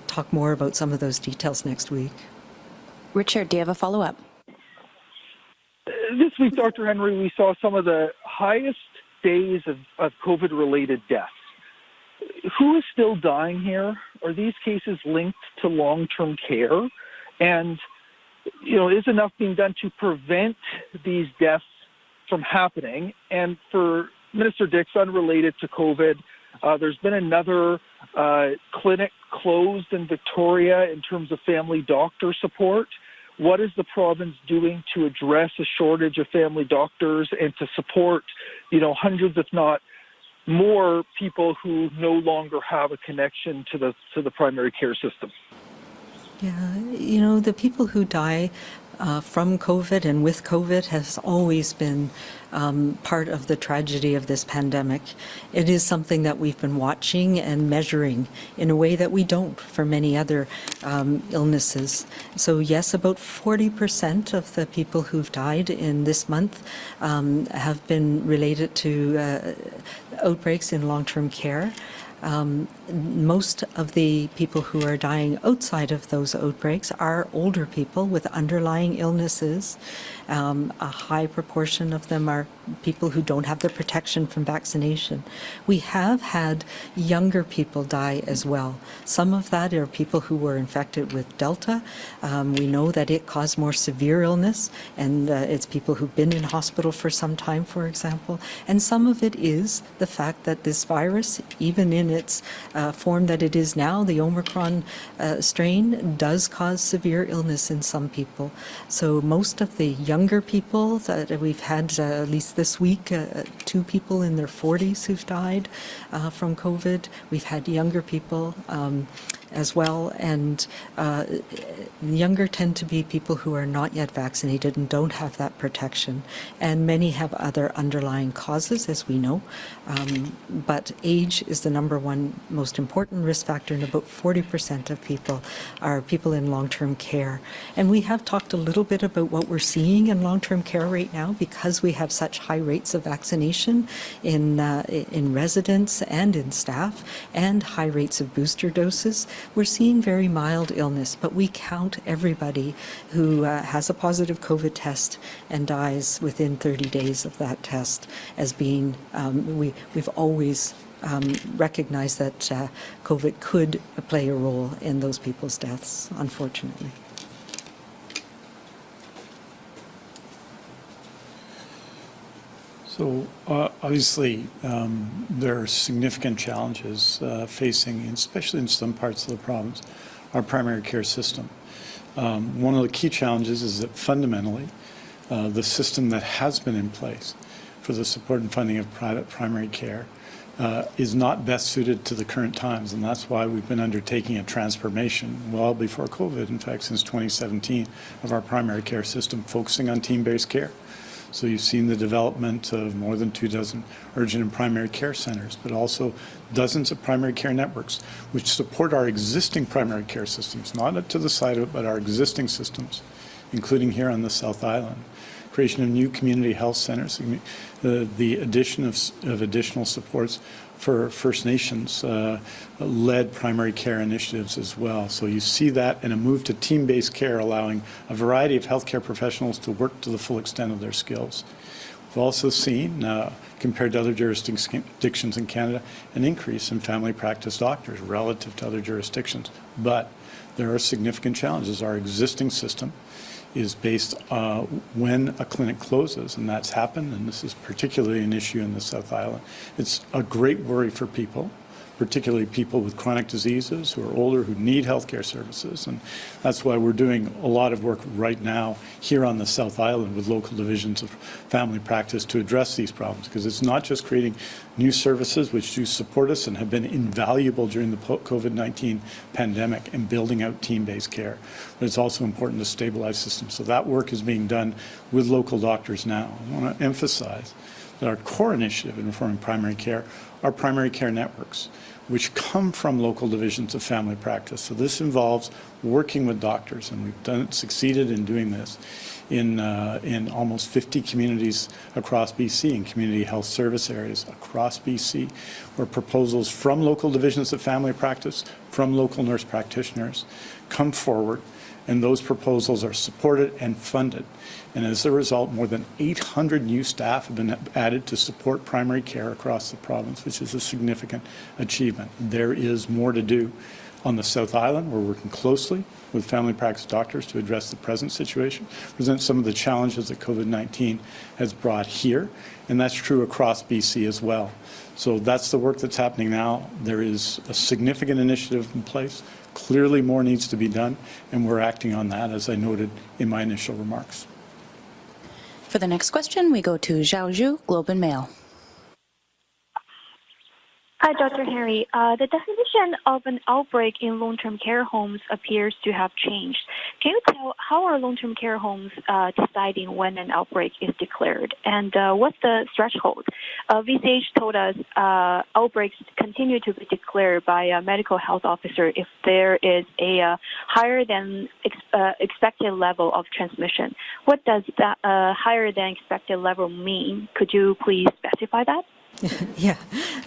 Speaker 2: talk more about some of those details next week.
Speaker 3: Richard, do you have a follow-up?
Speaker 6: This week, Dr. Henry, we saw some of the highest days of COVID-related deaths. Who is still dying here? Are these cases linked to long-term care? And, is enough being done to prevent these deaths from happening? And for Minister Dix, unrelated to COVID, there's been another clinic closed in Victoria in terms of family doctor support. What is the province doing to address a shortage of family doctors and to support, hundreds, if not more, people who no longer have a connection to the primary care system?
Speaker 2: Yeah, the people who die from COVID and with COVID has always been part of the tragedy of this pandemic. It is something that we've been watching and measuring in a way that we don't for many other illnesses. So yes, about 40% of the people who've died in this month have been related to outbreaks in long-term care. Most of the people who are dying outside of those outbreaks are older people with underlying illnesses. A high proportion of them are people who don't have the protection from vaccination. We have had younger people die as well. Some of that are people who were infected with Delta. We know that it caused more severe illness, and it's people who've been in hospital for some time, for example. And some of it is the fact that this virus, even in its form that it is now, the Omicron strain, does cause severe illness in some people. So most of the younger people that we've had, at least this week, 2 people in their 40s who've died from COVID. We've had younger people as well, and younger tend to be people who are not yet vaccinated and don't have that protection, and many have other underlying causes, as we know, but age is the number one most important risk factor, and about 40% of people are people in long-term care. And we have talked a little bit about what we're seeing in long-term care right now, because we have such high rates of vaccination in residents and in staff, and high rates of booster doses. We're seeing very mild illness, but we count everybody who has a positive COVID test and dies within 30 days of that test as being, we've always recognized that COVID could play a role in those people's deaths, unfortunately.
Speaker 1: So obviously, there are significant challenges facing, especially in some parts of the province, our primary care system. One of the key challenges is that fundamentally, the system that has been in place for the support and funding of private primary care is not best suited to the current times, and that's why we've been undertaking a transformation well before COVID, in fact, since 2017, of our primary care system, focusing on team-based care. So you've seen the development of more than 24 urgent and primary care centers, but also dozens of primary care networks, which support our existing primary care systems, not to the side of it, but our existing systems, including here on the South Island. Creation of new community health centers, the addition of additional supports for First Nations led primary care initiatives as well. So you see that, and a move to team-based care, allowing a variety of healthcare professionals to work to the full extent of their skills. We've also seen, compared to other jurisdictions in Canada, an increase in family practice doctors relative to other jurisdictions. But there are significant challenges. Our existing system is based when a clinic closes, and that's happened, and this is particularly an issue in the South Island. It's a great worry for people, particularly people with chronic diseases who are older, who need healthcare services, and that's why we're doing a lot of work right now here on the South Island with local divisions of family practice to address these problems, because it's not just creating new services which do support us and have been invaluable during the COVID-19 pandemic and building out team-based care, but it's also important to stabilize systems. So that work is being done with local doctors now. I want to emphasize that our core initiative in reforming primary care are primary care networks, which come from local divisions of family practice. So this involves working with doctors, and we've succeeded in doing this in almost 50 communities across BC and community health service areas across BC, where proposals from local divisions of family practice, from local nurse practitioners, come forward, and those proposals are supported and funded. And as a result, more than 800 new staff have been added to support primary care across the province, which is a significant achievement. There is more to do. On the South Island, we're working closely with family practice doctors to address the present situation, present some of the challenges that COVID-19 has brought here, and that's true across BC as well. So that's the work that's happening now. There is a significant initiative in place. Clearly more needs to be done, and we're acting on that, as I noted in my initial remarks.
Speaker 3: For the next question, we go to Zhao Zhu, Globe and Mail.
Speaker 5: Hi, Dr. Henry. The definition of an outbreak in long-term care homes appears to have changed. Can you tell how are long-term care homes deciding when an outbreak is declared? And what's the threshold? VCH told us outbreaks continue to be declared by a medical health officer if there is a higher than expected level of transmission. What does that higher than expected level mean? Could you please specify that?
Speaker 2: Yeah.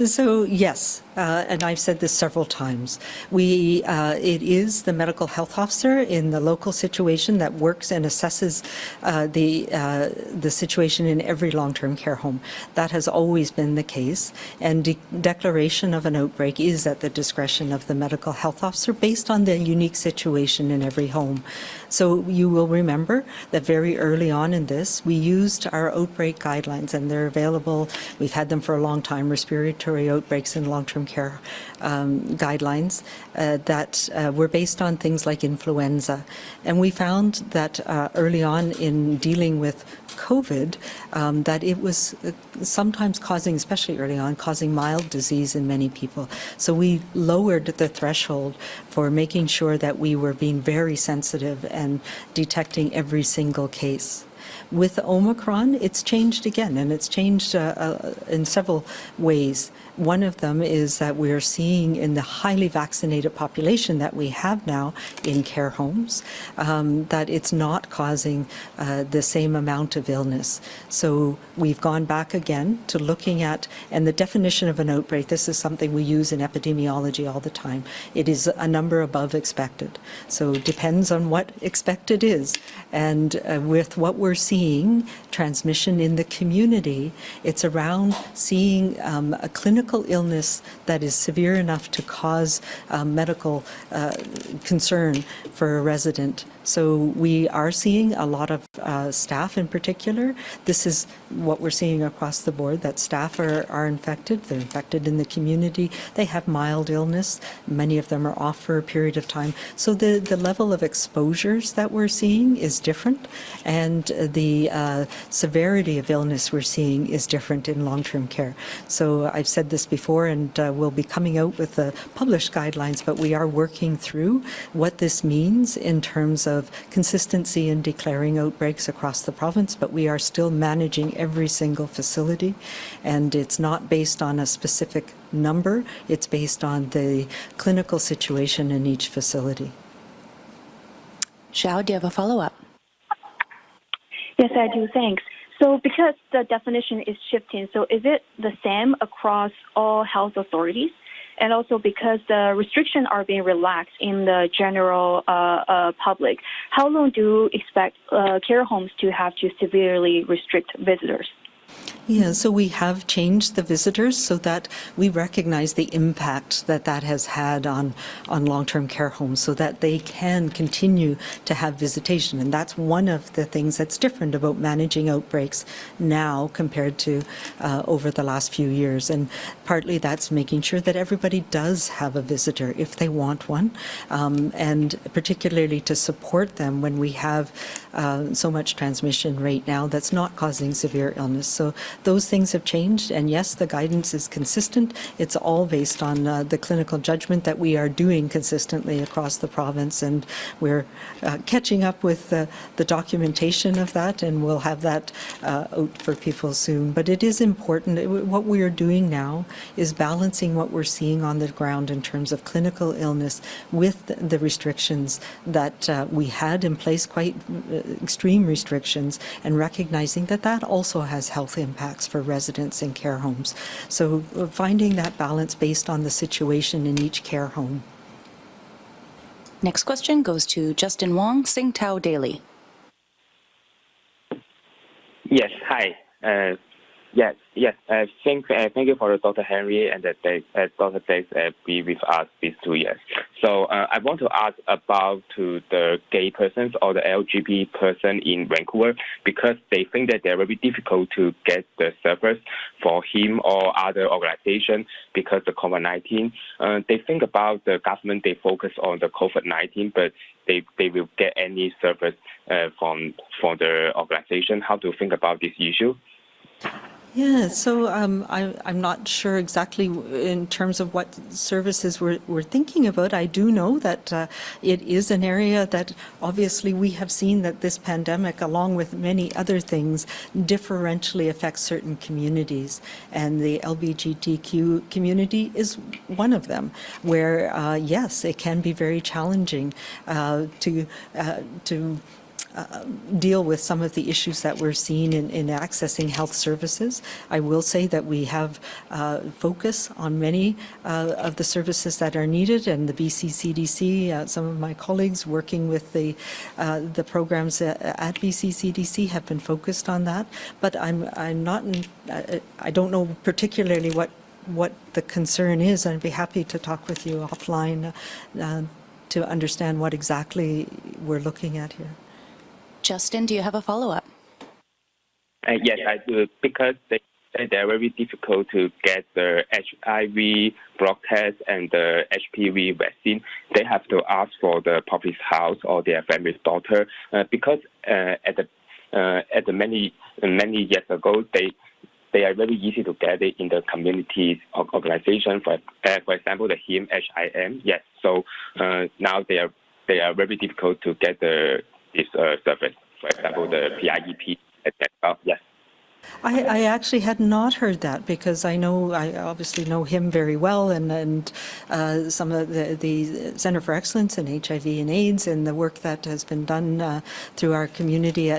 Speaker 2: So yes, and I've said this several times. It is the medical health officer in the local situation that works and assesses the situation in every long-term care home. That has always been the case, and declaration of an outbreak is at the discretion of the medical health officer based on the unique situation in every home. So you will remember that very early on in this, we used our outbreak guidelines, and they're available. We've had them for a long time, respiratory outbreaks in long-term care guidelines that were based on things like influenza. And we found that early on in dealing with COVID, that it was sometimes causing, especially early on, causing mild disease in many people. So we lowered the threshold for making sure that we were being very sensitive and detecting every single case. With Omicron, it's changed again, and it's changed in several ways. One of them is that we're seeing in the highly vaccinated population that we have now in care homes, that it's not causing the same amount of illness. So we've gone back again to looking at, and the definition of an outbreak, this is something we use in epidemiology all the time. It is a number above expected. So it depends on what expected is. And with what we're seeing, transmission in the community, it's around seeing a clinical illness that is severe enough to cause medical concern for a resident. So we are seeing a lot of staff in particular. This is what we're seeing across the board, that staff are infected. They're infected in the community. They have mild illness. Many of them are off for a period of time. So the level of exposures that we're seeing is different, and the severity of illness we're seeing is different in long-term care. So I've said this before, and we'll be coming out with the published guidelines, but we are working through what this means in terms of consistency in declaring outbreaks across the province, but we are still managing every single facility, and it's not based on a specific number, it's based on the clinical situation in each facility.
Speaker 3: Xiao, do you have a follow-up?
Speaker 5: Yes, I do. Thanks. So because the definition is shifting, so is it the same across all health authorities? And also because the restrictions are being relaxed in the general public, how long do you expect care homes to have to severely restrict visitors?
Speaker 2: Yeah, so we have changed the visitors so that we recognize the impact that that has had on long-term care homes so that they can continue to have visitation. And that's one of the things that's different about managing outbreaks now compared to over the last few years. And partly that's making sure that everybody does have a visitor if they want one, and particularly to support them when we have so much transmission right now that's not causing severe illness. So those things have changed, and yes, the guidance is consistent. It's all based on the clinical judgment that we are doing consistently across the province, and we're catching up with the documentation of that, and we'll have that out for people soon. But it is important. What we are doing now is balancing what we're seeing on the ground in terms of clinical illness with the restrictions that we had in place, quite extreme restrictions, and recognizing that that also has health impacts for residents in care homes. So finding that balance based on the situation in each care home.
Speaker 3: Next question goes to Justin Wong, Singtao Daily.
Speaker 7: Yes, hi. Thank you for Dr. Henry and Dr. Dix be with us these 2 years. So I want to ask about to the gay persons or the LGBT person in Vancouver, because they think that they're very difficult to get the service for him or other organization because of COVID-19. They think about the government, they focus on the COVID-19, but they will get any service from the organization. How to think about this issue?
Speaker 2: Yeah, so I'm not sure exactly in terms of what services we're thinking about. I do know that it is an area that obviously we have seen that this pandemic, along with many other things, differentially affects certain communities. And the LGBTQ community is one of them, where, yes, it can be very challenging to deal with some of the issues that we're seeing in accessing health services. I will say that we have focus on many of the services that are needed, and the BC CDC, some of my colleagues working with the programs at BC CDC have been focused on that. But I'm not, I don't know particularly what the concern is. I'd be happy to talk with you offline to understand what exactly we're looking at here.
Speaker 3: Justin, do you have a follow-up?
Speaker 7: Yes, I do, because they're very difficult to get the HIV blood test and the HPV vaccine. They have to ask for the public house or their family's doctor because at the many years ago they are very easy to get it in the community organization. For example, the HIM. Yes, so now they are very difficult to get this service. For example, the PIEP, etc. Yes.
Speaker 2: I actually had not heard that, because I obviously know him very well, and some of the Center for Excellence in HIV and AIDS and the work that has been done through our community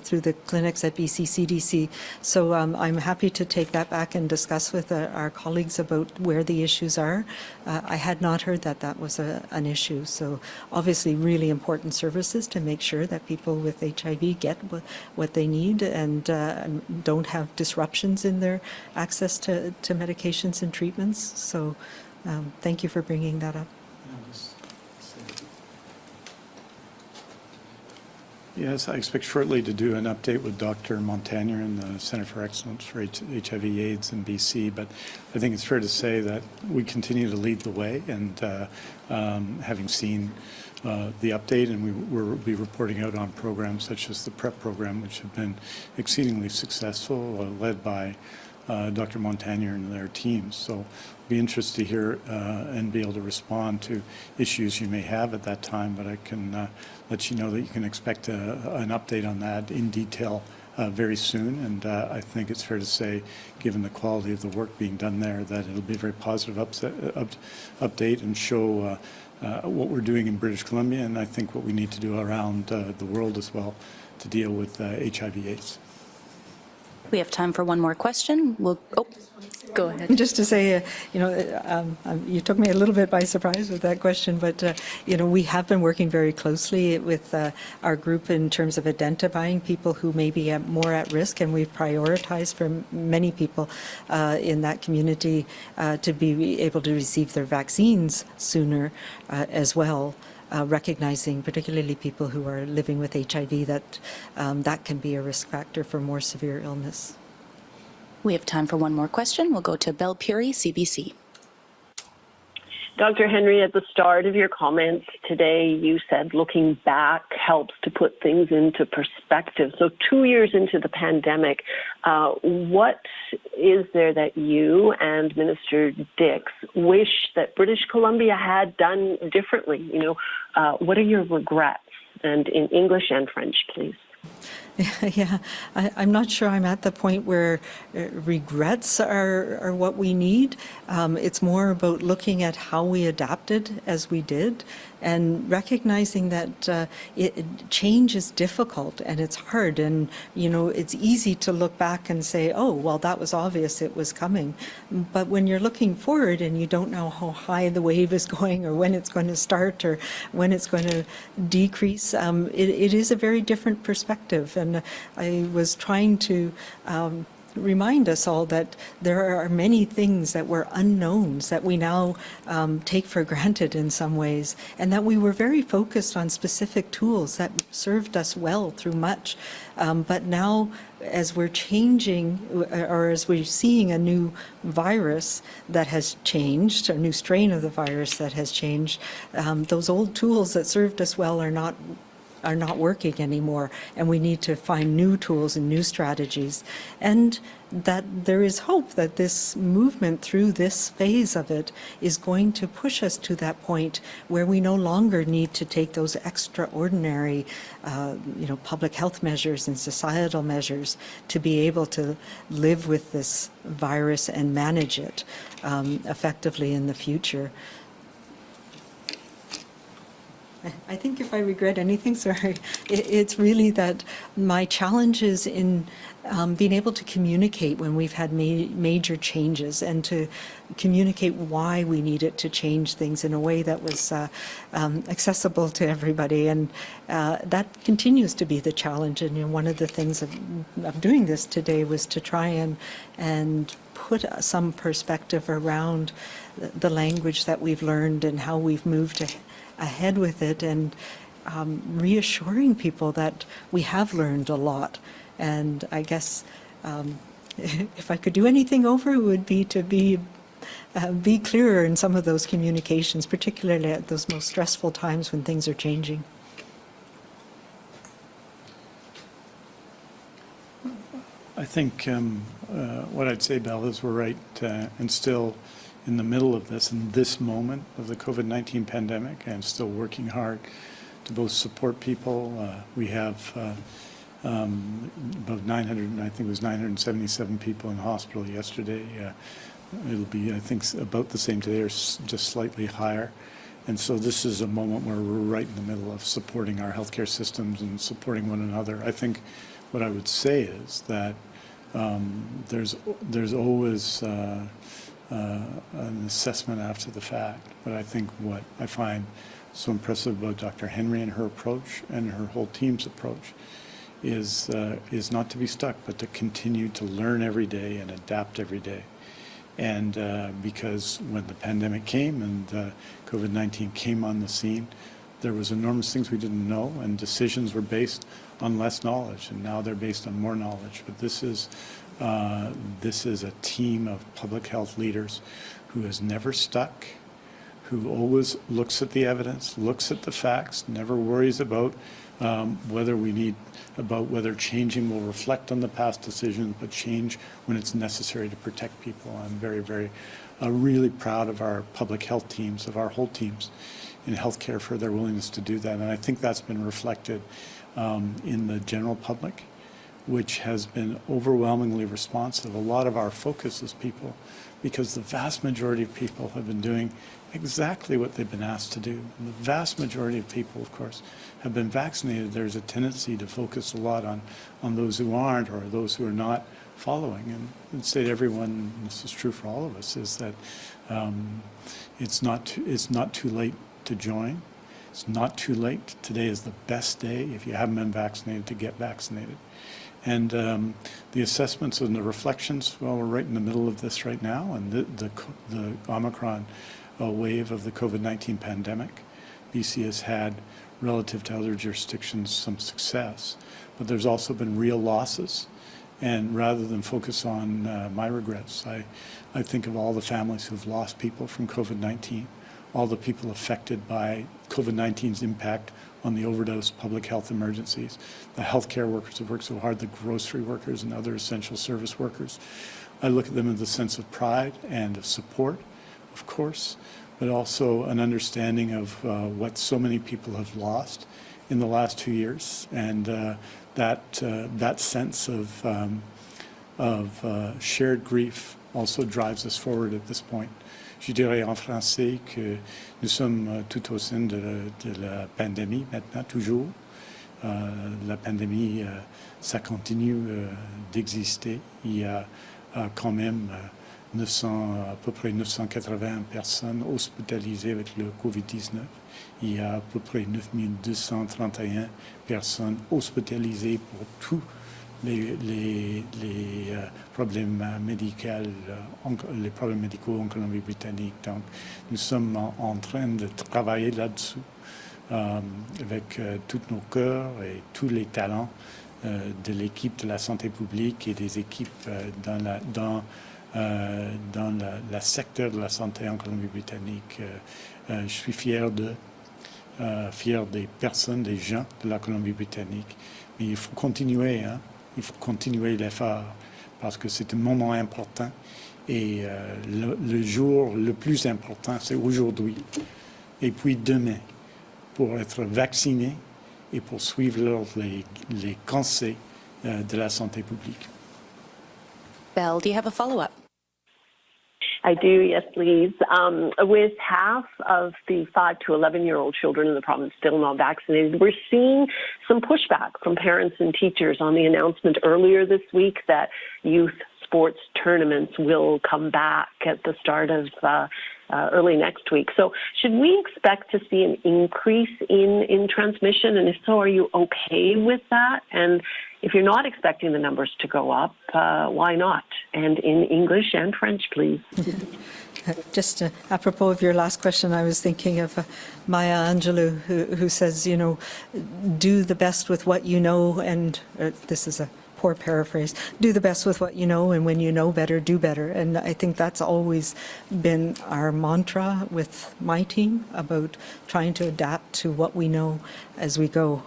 Speaker 2: through the clinics at BC CDC. So I'm happy to take that back and discuss with our colleagues about where the issues are. I had not heard that was an issue. So obviously really important services to make sure that people with HIV get what they need and don't have disruptions in their access to medications and treatments. So thank you for bringing that up.
Speaker 1: Yes, I expect shortly to do an update with Dr. Montagnier in the Center for Excellence for HIV/AIDS in BC, but I think it's fair to say that we continue to lead the way, and having seen the update, and we'll be reporting out on programs such as the PrEP program, which have been exceedingly successful, led by Dr. Montagnier and their teams. So it'll be interested to hear and be able to respond to issues you may have at that time, but I can let you know that you can expect an update on that in detail very soon, and I think it's fair to say, given the quality of the work being done there, that it'll be a very positive update and show what we're doing in British Columbia, and I think what we need to do around the world as well to deal with HIV/AIDS.
Speaker 3: We have time for one more question. Go ahead.
Speaker 2: Just to say, you took me a little bit by surprise with that question, but, we have been working very closely with our group in terms of identifying people who may be more at risk, and we've prioritized for many people in that community to be able to receive their vaccines sooner as well. Recognizing particularly people who are living with HIV, that can be a risk factor for more severe illness.
Speaker 3: We have time for one more question. We'll go to Belle Puri, CBC.
Speaker 8: Dr. Henry, at the start of your comments today, you said looking back helps to put things into perspective. So 2 years into the pandemic, what is there that you and Minister Dix wish that British Columbia had done differently? What are your regrets? And in English and French, please.
Speaker 2: Yeah, I'm not sure I'm at the point where regrets are what we need. It's more about looking at how we adapted as we did, and recognizing that change is difficult and it's hard, and it's easy to look back and say, oh, well, that was obvious, it was coming. But when you're looking forward and you don't know how high the wave is going, or when it's going to start, or when it's going to decrease, it is a very different perspective. And I was trying to remind us all that there are many things that were unknowns that we now take for granted in some ways, and that we were very focused on specific tools that served us well through much. But now, as we're changing, or as we're seeing a new virus that has changed, a new strain of the virus that has changed, those old tools that served us well are not are not working anymore, and we need to find new tools and new strategies. And that there is hope that this movement through this phase of it is going to push us to that point where we no longer need to take those extraordinary, public health measures and societal measures to be able to live with this virus and manage it effectively in the future. I think if I regret anything, sorry, it's really that my challenge is in being able to communicate when we've had major changes, and to communicate why we needed to change things in a way that was accessible to everybody. And that continues to be the challenge. And one of the things of doing this today was to try and put some perspective around the language that we've learned and how we've moved ahead with it, and reassuring people that we have learned a lot. And I guess if I could do anything over, it would be to be clearer in some of those communications, particularly at those most stressful times when things are changing.
Speaker 1: I think what I'd say, Belle, is we're right and still in the middle of this, in this moment of the COVID-19 pandemic, and still working hard to both support people. We have about 900, I think it was 977 people in hospital yesterday. It'll be, I think, about the same today, or just slightly higher. And so this is a moment where we're right in the middle of supporting our healthcare systems and supporting one another. I think what I would say is that there's always an assessment after the fact. But I think what I find so impressive about Dr. Henry and her approach and her whole team's approach is not to be stuck, but to continue to learn every day and adapt every day. And because when the pandemic came and COVID-19 came on the scene, there was enormous things we didn't know, and decisions were based on less knowledge, and now they're based on more knowledge. But this is a team of public health leaders who has never stuck, who always looks at the evidence, looks at the facts, never worries about whether changing will reflect on the past decisions, but change when it's necessary to protect people. I'm very, very really proud of our public health teams, of our whole teams in healthcare, for their willingness to do that. And I think that's been reflected in the general public, which has been overwhelmingly responsive. A lot of our focus is people, because the vast majority of people have been doing exactly what they've been asked to do. And the vast majority of people, of course, have been vaccinated. There's a tendency to focus a lot on those who aren't, or those who are not following. And I'd say to everyone, this is true for all of us, is that it's not too late to join. It's not too late. Today is the best day, if you haven't been vaccinated, to get vaccinated. And the assessments and the reflections, well, we're right in the middle of this right now, and the Omicron wave of the COVID-19 pandemic. BC has had, relative to other jurisdictions, some success, but there's also been real losses. And rather than focus on my regrets, I think of all the families who've lost people from COVID-19, all the people affected by COVID-19's impact on the overdose public health emergencies, the healthcare workers who work so hard, the grocery workers and other essential service workers. I look at them with a sense of pride and of support, of course, but also an understanding of what so many people have lost in the last 2 years, and that sense of shared grief also drives us forward at this point. Je dirais en français que nous sommes tout au sein de la pandémie maintenant, toujours. La pandémie, ça continue d'exister. Il y a quand même à peu près 980 personnes hospitalisées avec le COVID-19. Il y a à peu près 9231 personnes hospitalisées pour tous les problèmes médicaux, les problèmes médicaux en Colombie-Britannique. Donc, nous sommes en train de travailler là-dessus avec tous nos cœurs et tous les talents de l'équipe de la santé publique et des équipes dans la secteur de la santé en Colombie-Britannique. Je suis fier de fiers des personnes, des gens de la Colombie-Britannique. Mais il faut continuer, hein? Il faut continuer l'effort parce que c'est un moment important et le jour le plus important, c'est aujourd'hui et puis demain pour être vacciné et pour suivre les conseils de la santé publique.
Speaker 3: Belle, do you have a follow-up?
Speaker 8: I do, yes, please. With half of the 5 to 11-year-old children in the province still not vaccinated, we're seeing some pushback from parents and teachers on the announcement earlier this week that youth sports tournaments will come back at the start of early next week. So should we expect to see an increase in transmission? And if so, are you okay with that? And if you're not expecting the numbers to go up, why not? And in English and French, please.
Speaker 2: Just apropos of your last question, I was thinking of Maya Angelou, who says, you know, do the best with what you know, and this is a poor paraphrase, do the best with what you know, and when you know better, do better. And I think that's always been our mantra with my team, about trying to adapt to what we know as we go.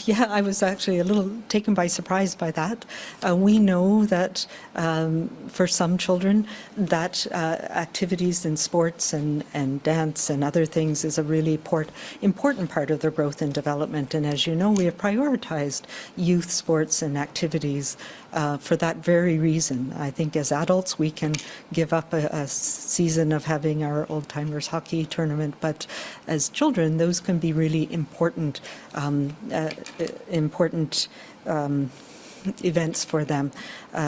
Speaker 2: Yeah, I was actually a little taken by surprise by that. We know that for some children, that activities in sports and dance and other things is a really important part of their growth and development. And as you know, we have prioritized youth sports and activities for that very reason. I think as adults, we can give up a season of having our old-timers hockey tournament, but as children, those can be really important events for them.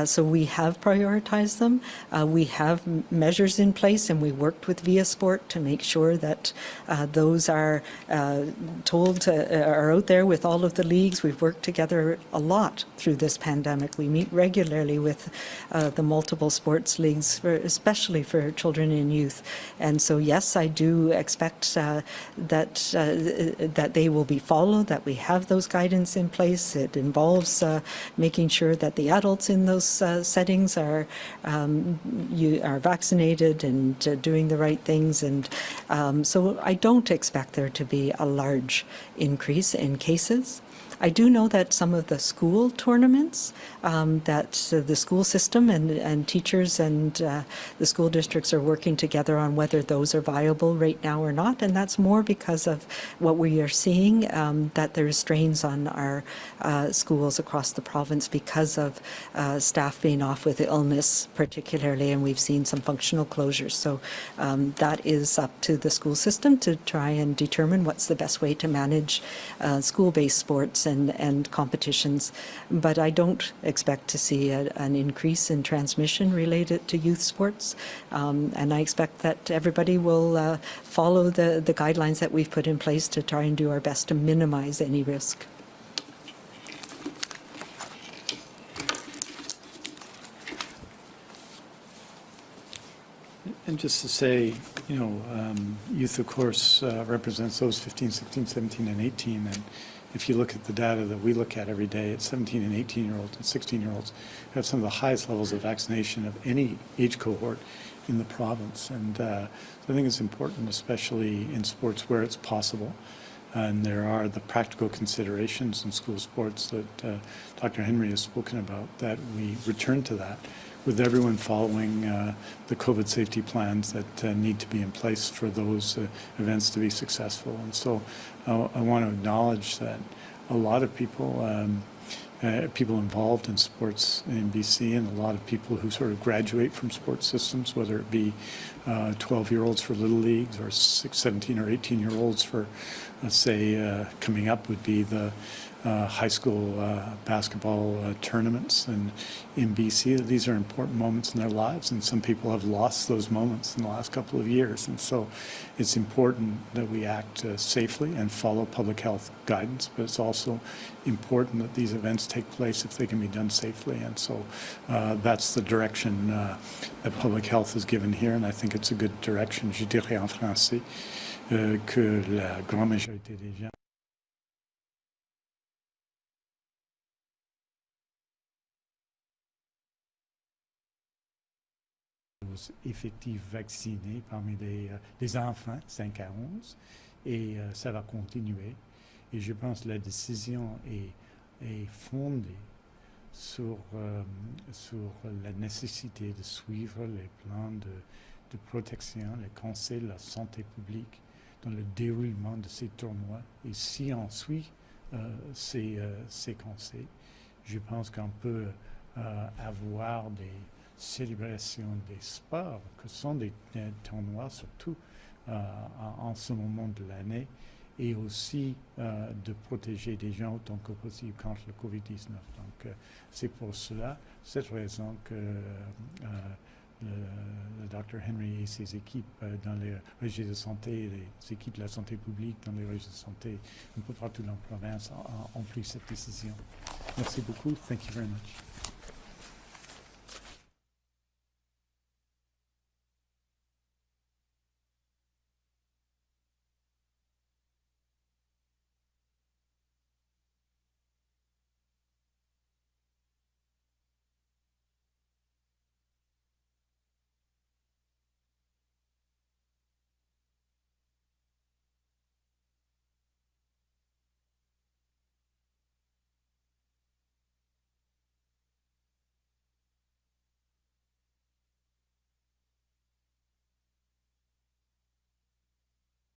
Speaker 2: So we have prioritized them. We have measures in place, and we worked with Via Sport to make sure that those are are out there with all of the leagues. We've worked together a lot through this pandemic. We meet regularly with the multiple sports leagues, especially for children and youth. And so, yes, I do expect that they will be followed, that we have those guidance in place. It involves making sure that the adults in those settings are vaccinated and doing the right things. And so I don't expect there to be a large increase in cases. I do know that some of the school tournaments, that the school system and teachers and the school districts are working together on whether those are viable right now or not, and that's more because of what we are seeing, that there's strains on our schools across the province because of staff being off with illness particularly, and we've seen some functional closures. So that is up to the school system to try and determine what's the best way to manage school-based sports and competitions. But I don't expect to see an increase in transmission related to youth sports. And I expect that everybody will follow the guidelines that we've put in place to try and do our best to minimize any risk.
Speaker 1: And just to say, you know, youth, of course, represents those 15, 16, 17, and 18. And if you look at the data that we look at every day, it's 17 and 18-year-olds and 16-year-olds have some of the highest levels of vaccination of any age cohort in the province. And so I think it's important, especially in sports where it's possible. And there are the practical considerations in school sports that Dr. Henry has spoken about, that we return to that, with everyone following the COVID safety plans that need to be in place for those events to be successful. And so I want to acknowledge that a lot of people, people involved in sports in BC, and a lot of people who sort of graduate from sports systems, whether it be 12-year-olds for little leagues or 17 or 18-year-olds for, say, coming up would be the high school basketball tournaments and in BC. These are important moments in their lives, and some people have lost those moments in the last couple of years. And so it's important that we act safely and follow public health guidance, but it's also important that these events take place if they can be done safely. And so that's the direction that public health is given here, and I think it's a good direction. Je dirais en français que la grande majorité des gens effectifs vaccinés parmi les enfants 5 à 11 et ça va continuer. Et je pense que la décision est fondée sur la nécessité de suivre les plans de protection, les conseils de la santé publique dans le déroulement de ces tournois. Et si on suit ces conseils, je pense qu'on peut avoir des célébrations des sports, que sont des tournois, surtout en ce moment de l'année, et aussi de protéger des gens autant que possible contre le Covid-19. Donc, c'est pour cela, cette raison que le Dr Henry et ses équipes dans les régies de santé, les équipes de la santé publique dans les régies de santé, un peu partout dans la province, ont pris cette décision. Merci beaucoup. Thank you very much.